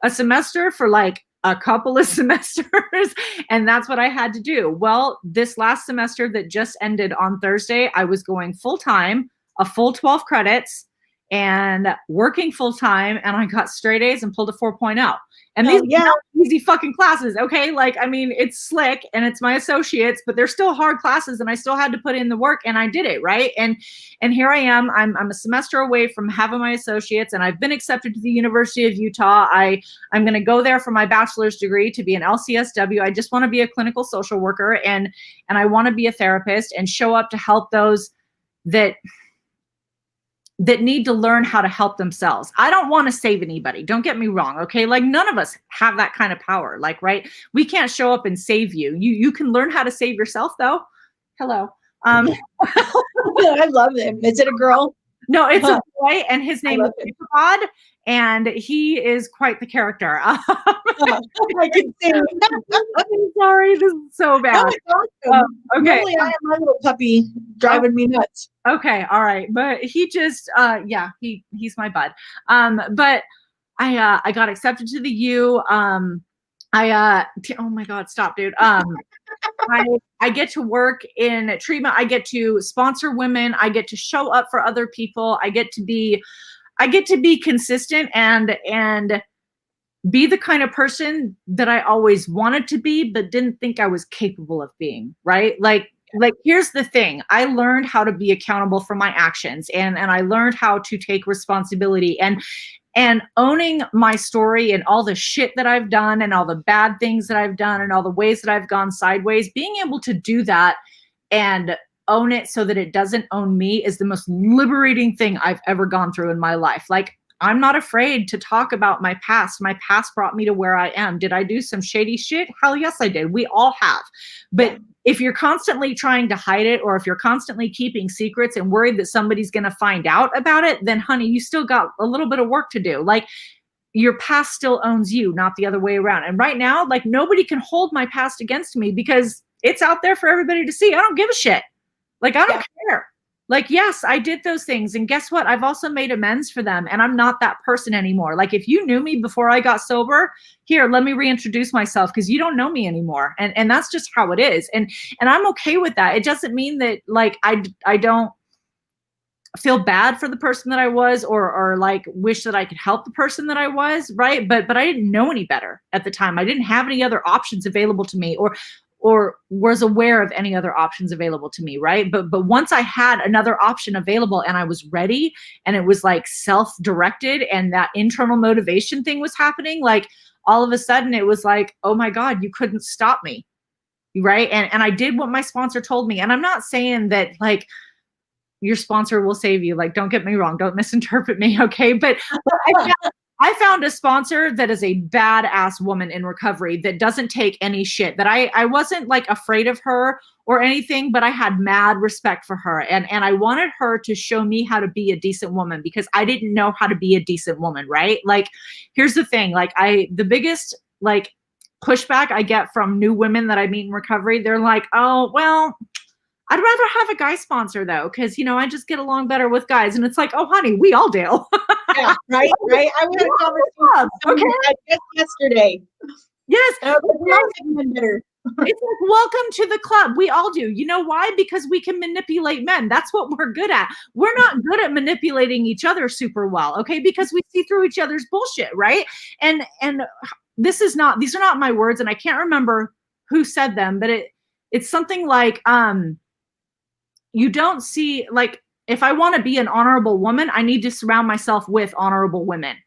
a semester for like a couple of semesters, and that's what I had to do. Well, this last semester that just ended on Thursday, I was going full-time, a full 12 credits, and working full-time, and I got straight A's and pulled a 4.0. And these are not easy fucking classes, okay? Like, I mean, it's slick and it's my associates, but they're still hard classes, and I still had to put in the work, and I did it, right? And here I am. I'm a semester away from having my associates, and I've been accepted to the University of Utah. I'm going to go there for my bachelor's degree to be an LCSW. I just want to be a clinical social worker, and I want to be a therapist and show up to help those that need to learn how to help themselves. I don't want to save anybody. Don't get me wrong. Okay. Like, none of us have that kind of power. Like, right. We can't show up and save you. You can learn how to save yourself though. Hello. I love him. Is it a girl? No, it's a boy, and his name is God, and he is quite the character. I can see. I'm sorry, this is so bad. Awesome. Okay, really, I have my little puppy driving me nuts. Okay, all right, but he just, he's my bud. But I got accepted to the U. Oh my God, stop, dude. I get to work in treatment. I get to sponsor women. I get to show up for other people. I get to be consistent and be the kind of person that I always wanted to be, but didn't think I was capable of being, right? Like, here's the thing. I learned how to be accountable for my actions, and I learned how to take responsibility and owning my story and all the shit that I've done and all the bad things that I've done and all the ways that I've gone sideways. Being able to do that and own it so that it doesn't own me is the most liberating thing I've ever gone through in my life. Like, I'm not afraid to talk about my past. My past brought me to where I am. Did I do some shady shit? Hell yes, I did. We all have. But if you're constantly trying to hide it, or if you're constantly keeping secrets and worried that somebody's going to find out about it, then honey, you still got a little bit of work to do. Like, your past still owns you, not the other way around. And right now, like, nobody can hold my past against me because it's out there for everybody to see. I don't give a shit. Like, I don't care. Like, yes, I did those things. And guess what? I've also made amends for them. And I'm not that person anymore. Like, if you knew me before I got sober, here, let me reintroduce myself, because you don't know me anymore. And that's just how it is. And I'm okay with that. It doesn't mean that, like, I don't feel bad for the person that I was, or like wish that I could help the person that I was. Right. But I didn't know any better at the time. I didn't have any other options available to me, or was aware of any other options available to me, right? But once I had another option available and I was ready, and it was like self-directed, and that internal motivation thing was happening, like, all of a sudden it was like, oh my God, you couldn't stop me, right? And I did what my sponsor told me. And I'm not saying that, like, your sponsor will save you. Like, don't get me wrong, don't misinterpret me, okay? But I found a sponsor that is a badass woman in recovery that doesn't take any shit. That I wasn't like afraid of her or anything, but I had mad respect for her. And I wanted her to show me how to be a decent woman, because I didn't know how to be a decent woman, right? Like, here's the thing. Like, the biggest, like, pushback I get from new women that I meet in recovery, they're like, oh, well, I'd rather have a guy sponsor though, because I just get along better with guys, and it's like, oh honey, we all do. Yeah, right. I had a conversation with someone just yesterday. Yes. Better. It's like, welcome to the club. We all do. You know why? Because we can manipulate men. That's what we're good at. We're not good at manipulating each other super well, okay? Because we see through each other's bullshit, right? And these are not my words, and I can't remember who said them, but it's something like, you don't see, like, if I want to be an honorable woman, I need to surround myself with honorable women,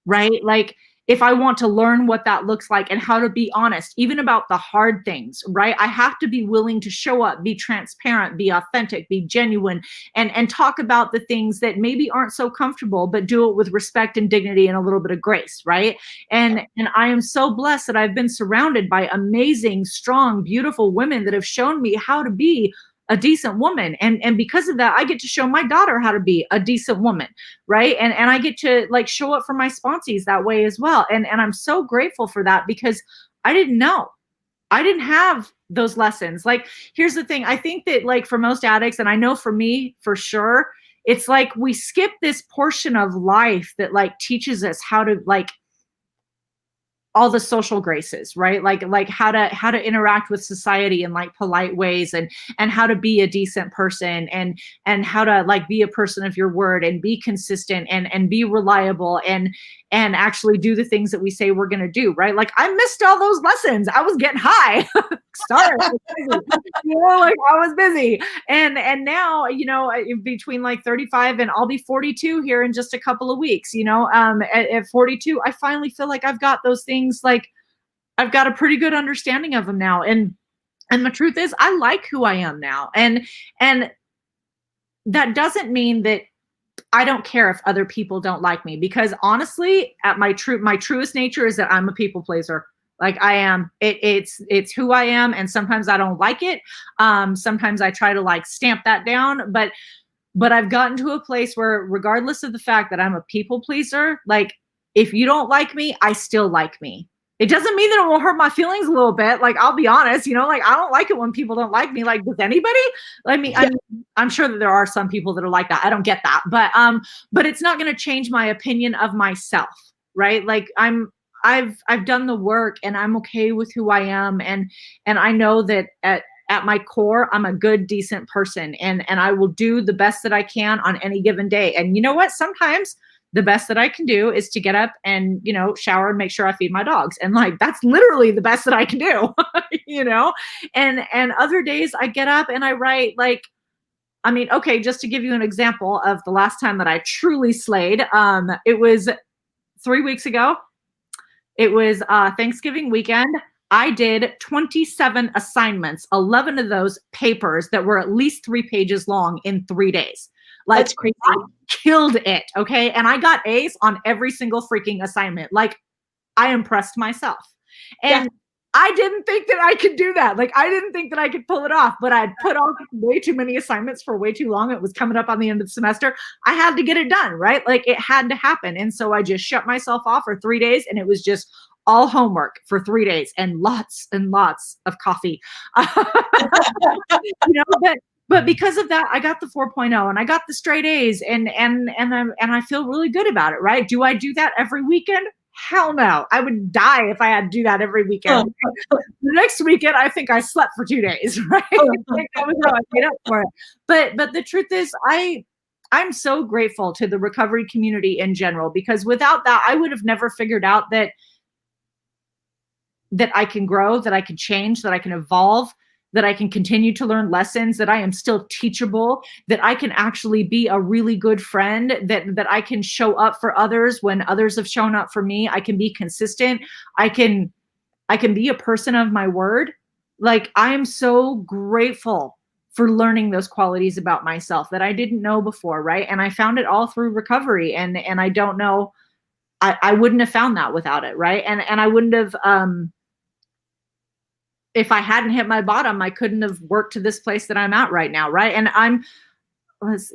right? Like, if I want to learn what that looks like and how to be honest, even about the hard things, right? I have to be willing to show up, be transparent, be authentic, be genuine, and talk about the things that maybe aren't so comfortable, but do it with respect and dignity and a little bit of grace, right? And I am so blessed that I've been surrounded by amazing, strong, beautiful women that have shown me how to be a decent woman. And because of that, I get to show my daughter how to be a decent woman. Right. And I get to like show up for my sponsees that way as well. And I'm so grateful for that, because I didn't know. I didn't have those lessons. Like, here's the thing. I think that, like, for most addicts, and I know for me for sure, it's like we skip this portion of life that like teaches us how to, like, all the social graces, right? Like how to interact with society in like polite ways, and how to be a decent person, and how to like be a person of your word, and be consistent, and be reliable, and actually do the things that we say we're going to do, right? Like, I missed all those lessons. I was getting high. Sorry. Like, I was busy. And now, between like 35 and I'll be 42 here in just a couple of weeks, at 42, I finally feel like I've got those things, like I've got a pretty good understanding of them now. And the truth is, I like who I am now. And that doesn't mean that I don't care if other people don't like me, because honestly, at my truest nature is that I'm a people pleaser. Like, I am. It's who I am, and sometimes I don't like it. Sometimes I try to like stamp that down, but I've gotten to a place where, regardless of the fact that I'm a people pleaser, like, if you don't like me, I still like me. It doesn't mean that it won't hurt my feelings a little bit. Like, I'll be honest, like, I don't like it when people don't like me. Like, does anybody? I mean, I'm sure that there are some people that are like that. I don't get that, but it's not going to change my opinion of myself, right? Like, I've done the work, and I'm okay with who I am, and I know that at my core, I'm a good, decent person, and I will do the best that I can on any given day. And you know what? Sometimes the best that I can do is to get up and, shower and make sure I feed my dogs. And like, that's literally the best that I can do, and other days I get up and I write, like, I mean, okay, just to give you an example of the last time that I truly slayed, it was 3 weeks ago. It was Thanksgiving weekend. I did 27 assignments, 11 of those papers that were at least 3 pages long in 3 days. Like, that's crazy. I killed it. Okay. And I got A's on every single freaking assignment. Like, I impressed myself. And I didn't think that I could do that. Like, I didn't think that I could pull it off, but I'd put off way too many assignments for way too long. It was coming up on the end of the semester. I had to get it done, right? Like, it had to happen. And so I just shut myself off for 3 days, and it was just all homework for 3 days and lots of coffee. But because of that, I got the 4.0 and I got the straight A's, and I feel really good about it, right? Do I do that every weekend? Hell no. I would die if I had to do that every weekend. The next weekend, I think I slept for 2 days, right? That was how I made up for it. But the truth is, I'm so grateful to the recovery community in general, because without that, I would have never figured out that I can grow, that I can change, that I can evolve, that I can continue to learn lessons, that I am still teachable, that I can actually be a really good friend, that I can show up for others when others have shown up for me. I can be consistent. I can be a person of my word. Like, I'm so grateful for learning those qualities about myself that I didn't know before, right? And I found it all through recovery. And I don't know, I wouldn't have found that without it, right? And I wouldn't have, if I hadn't hit my bottom, I couldn't have worked to this place that I'm at right now, right? And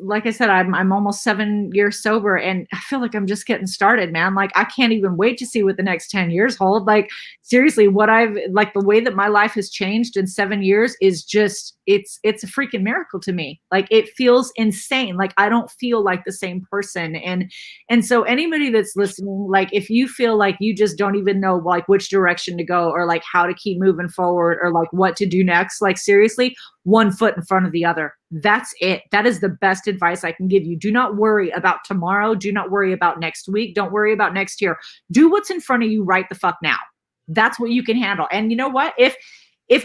like I said, I'm almost 7 years sober, and I feel like I'm just getting started, man. Like, I can't even wait to see what the next 10 years hold. Like, seriously, the way that my life has changed in 7 years is just, it's a freaking miracle to me. Like, it feels insane. Like, I don't feel like the same person. And so anybody that's listening, like, if you feel like you just don't even know like which direction to go, or like how to keep moving forward, or like what to do next, like, seriously, one foot in front of the other. That's it. That is the best advice I can give you. Do not worry about tomorrow. Do not worry about next week. Don't worry about next year. Do what's in front of you right the fuck now. That's what you can handle. And you know what? If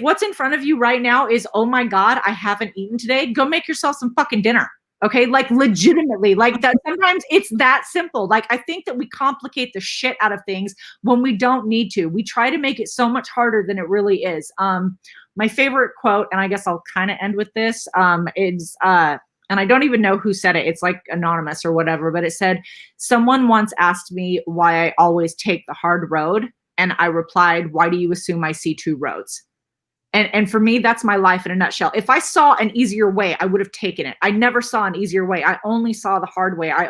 what's in front of you right now is, oh my God, I haven't eaten today, go make yourself some fucking dinner. Okay. Like, legitimately, like that. Sometimes it's that simple. Like, I think that we complicate the shit out of things when we don't need to. We try to make it so much harder than it really is. My favorite quote, and I guess I'll kind of end with this, is, and I don't even know who said it. It's like anonymous or whatever, but it said, someone once asked me why I always take the hard road. And I replied, why do you assume I see two roads? And for me, that's my life in a nutshell. If I saw an easier way, I would have taken it. I never saw an easier way. I only saw the hard way. I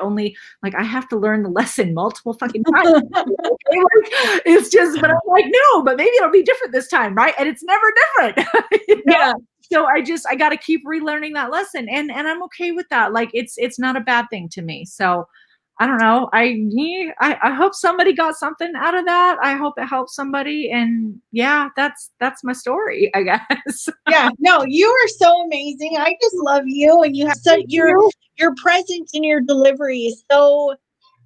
have to learn the lesson multiple fucking times. It's just, but I'm like, no, but maybe it'll be different this time, right? And it's never different. You know? Yeah. So I got to keep relearning that lesson, and I'm okay with that. Like, it's not a bad thing to me. So I don't know. I hope somebody got something out of that. I hope it helps somebody. And yeah, that's my story, I guess. Yeah, no, you are so amazing. I just love you, and you have such your presence and your delivery is so,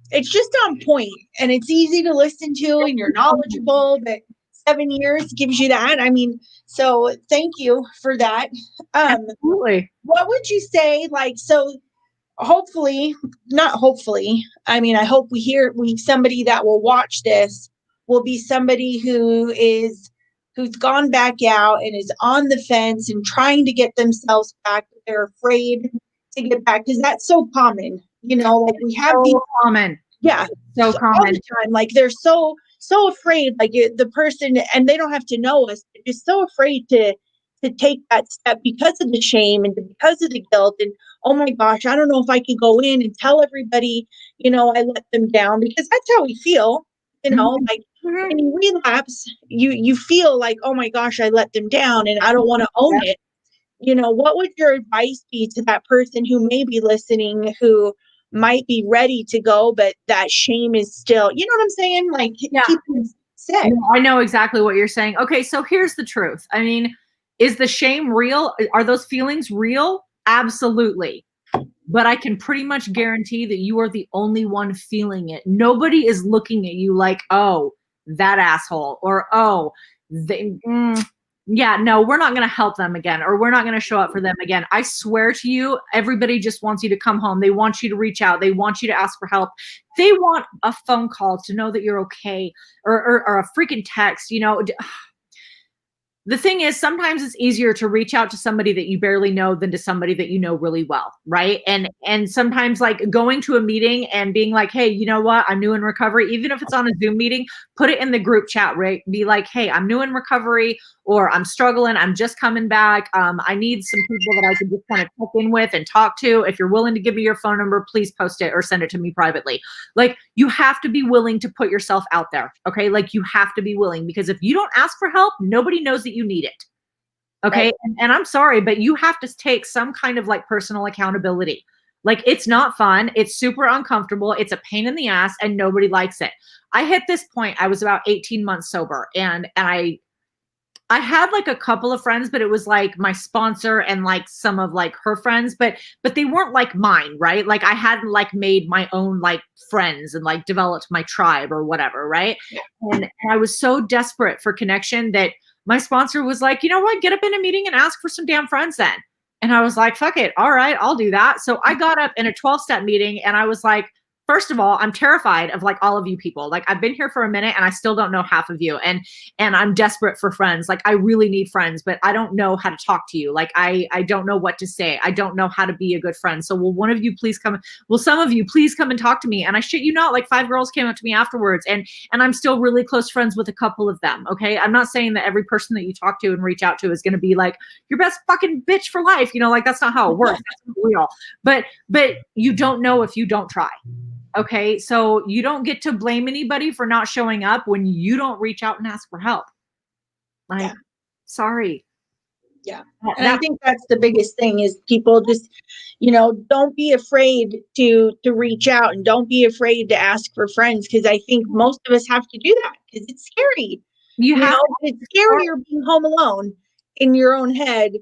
it's just on point, and it's easy to listen to, and you're knowledgeable. But 7 years gives you that. I mean, so thank you for that. Absolutely. What would you say? Like, so hopefully, not hopefully, I mean, I hope somebody that will watch this will be somebody who's gone back out and is on the fence and trying to get themselves back. They're afraid to get back, because that's so common. You know, like, we have these common. Yeah. So common. All the time. Like, they're so afraid, like, the person, and they don't have to know us, they're just so afraid to take that step because of the shame and because of the guilt. And, oh my gosh, I don't know if I can go in and tell everybody, I let them down, because that's how we feel, like, when you relapse, you feel like, oh my gosh, I let them down and I don't want to own it. What would your advice be to that person who may be listening, who might be ready to go, but that shame is still, you know what I'm saying? Like, keep them sick. No, I know exactly what you're saying. Okay, so here's the truth. I mean, is the shame real? Are those feelings real? Absolutely. But I can pretty much guarantee that you are the only one feeling it. Nobody is looking at you like, oh, that asshole, or, oh, yeah, no, we're not going to help them again, or we're not going to show up for them again. I swear to you, everybody just wants you to come home. They want you to reach out. They want you to ask for help. They want a phone call to know that you're okay, or a freaking text, The thing is, sometimes it's easier to reach out to somebody that you barely know than to somebody that you know really well, right? And sometimes, like, going to a meeting and being like, hey, you know what? I'm new in recovery. Even if it's on a Zoom meeting, put it in the group chat, right? Be like, hey, I'm new in recovery, or I'm struggling. I'm just coming back. I need some people that I can just kind of check in with and talk to. If you're willing to give me your phone number, please post it or send it to me privately. Like, you have to be willing to put yourself out there, okay? Like, you have to be willing, because if you don't ask for help, nobody knows that you need it. Okay. Right. And I'm sorry, but you have to take some kind of like personal accountability. Like, it's not fun. It's super uncomfortable. It's a pain in the ass, and nobody likes it. I hit this point, I was about 18 months sober, and I had like a couple of friends, but it was like my sponsor and like some of like her friends, but they weren't like mine, right? Like, I hadn't like made my own like friends and like developed my tribe or whatever, right? Yeah. And I was so desperate for connection that my sponsor was like, you know what, get up in a meeting and ask for some damn friends then. And I was like, fuck it. All right, I'll do that. So I got up in a 12-step meeting and I was like, first of all, I'm terrified of like all of you people. Like I've been here for a minute and I still don't know half of you. And I'm desperate for friends. Like I really need friends, but I don't know how to talk to you. Like I don't know what to say. I don't know how to be a good friend. So will one of you please come? Will some of you please come and talk to me? And I shit you not, like 5 girls came up to me afterwards, and I'm still really close friends with a couple of them. Okay. I'm not saying that every person that you talk to and reach out to is going to be like your best fucking bitch for life. You know, like that's not how it works. That's not real. But you don't know if you don't try. Okay, so you don't get to blame anybody for not showing up when you don't reach out and ask for help. Like, sorry. Yeah. And I think that's the biggest thing is people just, don't be afraid to reach out and don't be afraid to ask for friends. Cause I think most of us have to do that because it's scary. It's scarier being home alone in your own head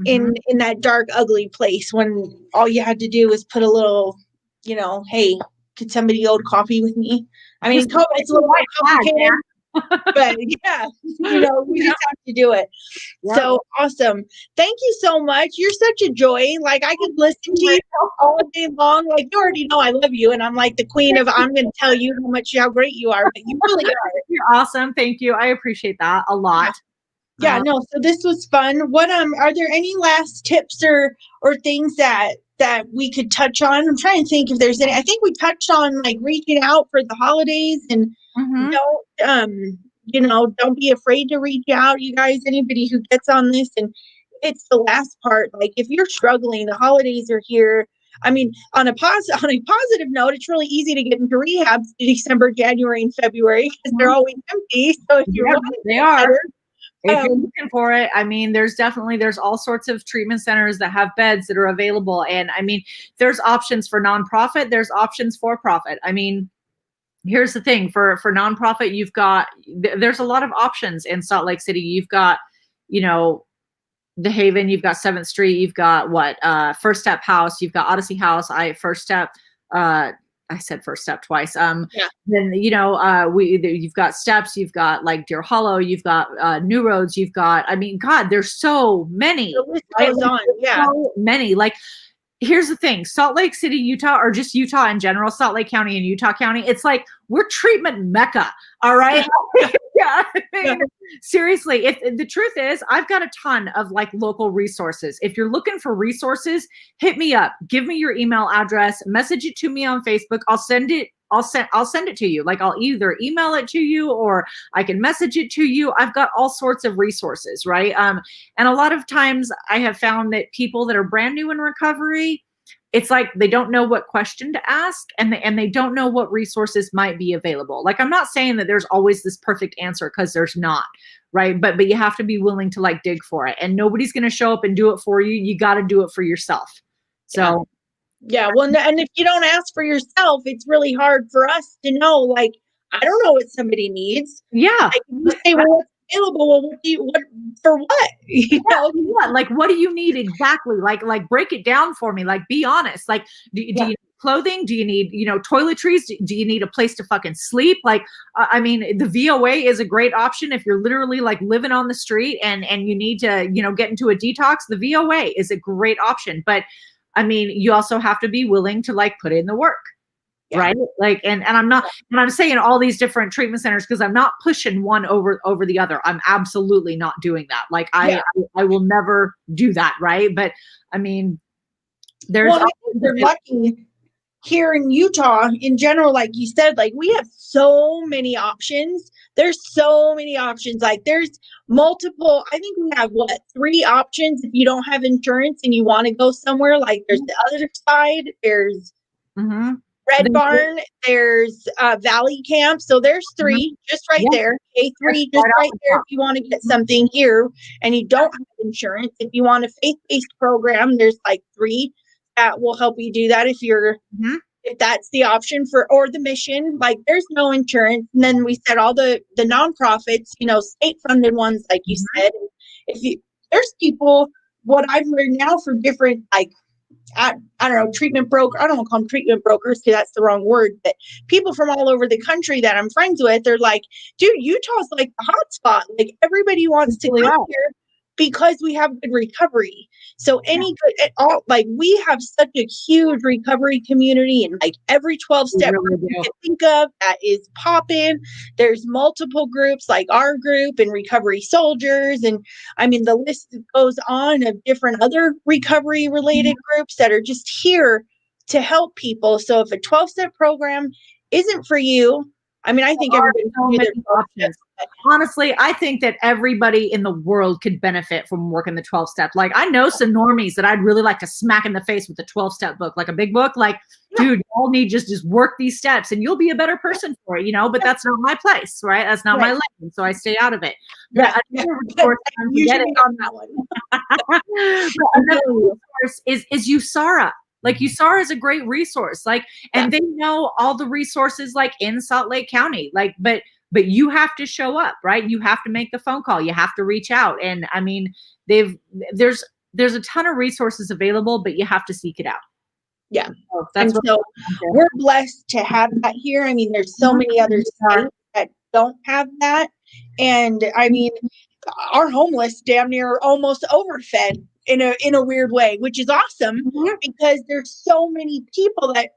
in that dark, ugly place when all you had to do was put a little, hey, could somebody hold coffee with me? I mean, it's a little bit complicated, but yeah, we just have to do it. Yeah. So awesome. Thank you so much. You're such a joy. Like I could listen to you all day long. Like you already know I love you. And I'm like the queen of, I'm going to tell you how great you are, but you really are. You're awesome. Thank you. I appreciate that a lot. Yeah, no. So this was fun. What, are there any last tips or things that we could touch on? I'm trying to think if there's any. I think we touched on like reaching out for the holidays and don't be afraid to reach out. You guys, anybody who gets on this, and it's the last part. Like if you're struggling, the holidays are here. I mean, on a positive note, it's really easy to get into rehabs December, January, and February because they're always empty. So if you're they are. If you're looking for it, I mean, there's all sorts of treatment centers that have beds that are available. And I mean, there's options for nonprofit, there's options for profit. I mean, here's the thing for nonprofit, there's a lot of options in Salt Lake City. You've got, the Haven, you've got 7th Street, you've got First Step House, you've got Odyssey House, First Step, I said First Step twice. Then you've got Steps, you've got like Deer Hollow, you've got New Roads, you've got. I mean, God, there's so many. The list goes on. Yeah, so many. Like, here's the thing: Salt Lake City, Utah, or just Utah in general, Salt Lake County and Utah County. It's like we're treatment mecca. All right. Yeah. I mean, seriously, the truth is, I've got a ton of like local resources. If you're looking for resources, hit me up. Give me your email address. Message it to me on Facebook. I'll send it to you. Like I'll either email it to you or I can message it to you. I've got all sorts of resources, right? And a lot of times I have found that people that are brand new in recovery, it's like they don't know what question to ask and they don't know what resources might be available. Like I'm not saying that there's always this perfect answer because there's not, right? But you have to be willing to like dig for it, and nobody's going to show up and do it for you. You got to do it for yourself. So yeah. Well, and if you don't ask for yourself, it's really hard for us to know, like, I don't know what somebody needs. Yeah. Like, you say, well, what's available? Well, what for what? Yeah. Like, what do you need exactly? Like break it down for me. Like, be honest. Like, do you need clothing? Do you need, toiletries? Do you need a place to fucking sleep? Like, I mean, the VOA is a great option if you're literally like living on the street and you need to, get into a detox. The VOA is a great option. But I mean, you also have to be willing to like put in the work. Yeah. Right. Like, and I'm saying all these different treatment centers because I'm not pushing one over the other. I'm absolutely not doing that. Like I will never do that. Right. But I mean, they're lucky here in Utah in general, like you said, like we have so many options. There's so many options. Like there's multiple, I think we have 3 options if you don't have insurance and you want to go somewhere. Like there's the other side, there's Red Barn, there's Valley Camp. So there's 3 just right there. A3 just right there if you want to get something here and you don't have insurance. If you want a faith-based program, there's like 3 that will help you do that if you're if that's the option or the mission. Like there's no insurance. And then we said all the nonprofits, state funded ones, like you said. There's people, what I've learned now for different, like, I don't know, treatment broker. I don't want to call them treatment brokers because that's the wrong word, but people from all over the country that I'm friends with, they're like, dude, Utah's like the hot spot. Like everybody wants to come here. because we have good recovery. So any good, all, like we have such a huge recovery community, and like every 12-step really group you can think of that is popping. There's multiple groups like our group and Recovery Soldiers. And I mean, the list goes on of different other recovery related groups that are just here to help people. So if a 12-step program isn't for you, I mean, I think everybody so should do many options. Honestly, I think that everybody in the world could benefit from working the 12-step. Like, I know some normies that I'd really like to smack in the face with a 12-step book, like a big book. Like, dude, you all need just work these steps and you'll be a better person for it, you know, but that's not my place, right? That's not my lane. So I stay out of it. Yeah. Another resource, You should be on that one. another resource is USARA. Like USARA is a great resource. Like, and they know all the resources like in Salt Lake County. Like, but you have to show up, right? You have to make the phone call. You have to reach out. And I mean, there's a ton of resources available, but you have to seek it out. Yeah. So that's and so we're blessed to have that here. I mean, there's so many other states that don't have that. And I mean, our homeless damn near almost overfed in a weird way, which is awesome because there's so many people that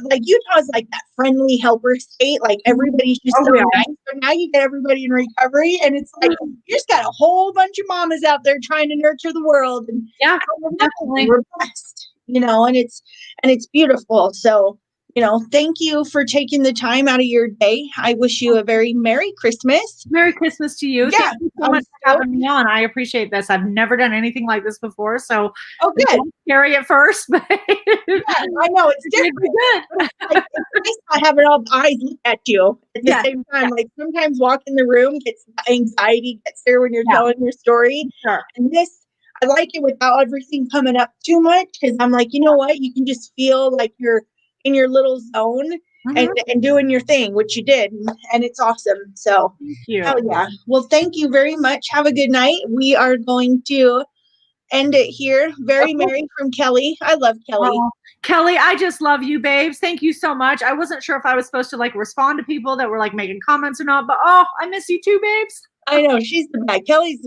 like Utah's like that friendly helper state. Like everybody's just so nice. So now you get everybody in recovery, and it's like you just got a whole bunch of mamas out there trying to nurture the world. And definitely. We're blessed, you know, and it's beautiful. So, you know, thank you for taking the time out of your day. I wish you a very Merry Christmas. Merry Christmas to you. Yeah. Thank you so much for having me on. I appreciate this. I've never done anything like this before. So good. Scary at first, but I know it's different. Good. Like, it's nice not having all eyes look at you at the same time. Like sometimes walking the room anxiety gets there when you're telling your story. Sure. And this, I like it without everything coming up too much, because I'm like, you know what? You can just feel like you're in your little zone and doing your thing, which you did. And it's awesome. So thank you. Oh yeah. Well, thank you very much. Have a good night. We are going to end it here. Very merry from Kelly. I love Kelly. Kelly, I just love you, babes. Thank you so much. I wasn't sure if I was supposed to like respond to people that were like making comments or not, but I miss you too, babes. I know, she's the best. Kelly's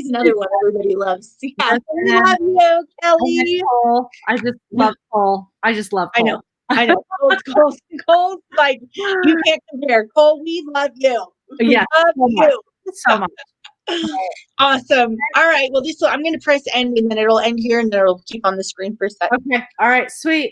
another one everybody loves. Yeah, we love you, Kelly. I just love Cole. I just love Cole. I know. Cole's like, you can't compare. Cole, we love you. Yeah, love you so much. Awesome. All right. Well, I'm going to press end, and then it'll end here, and then it'll keep on the screen for a second. Okay. All right. Sweet.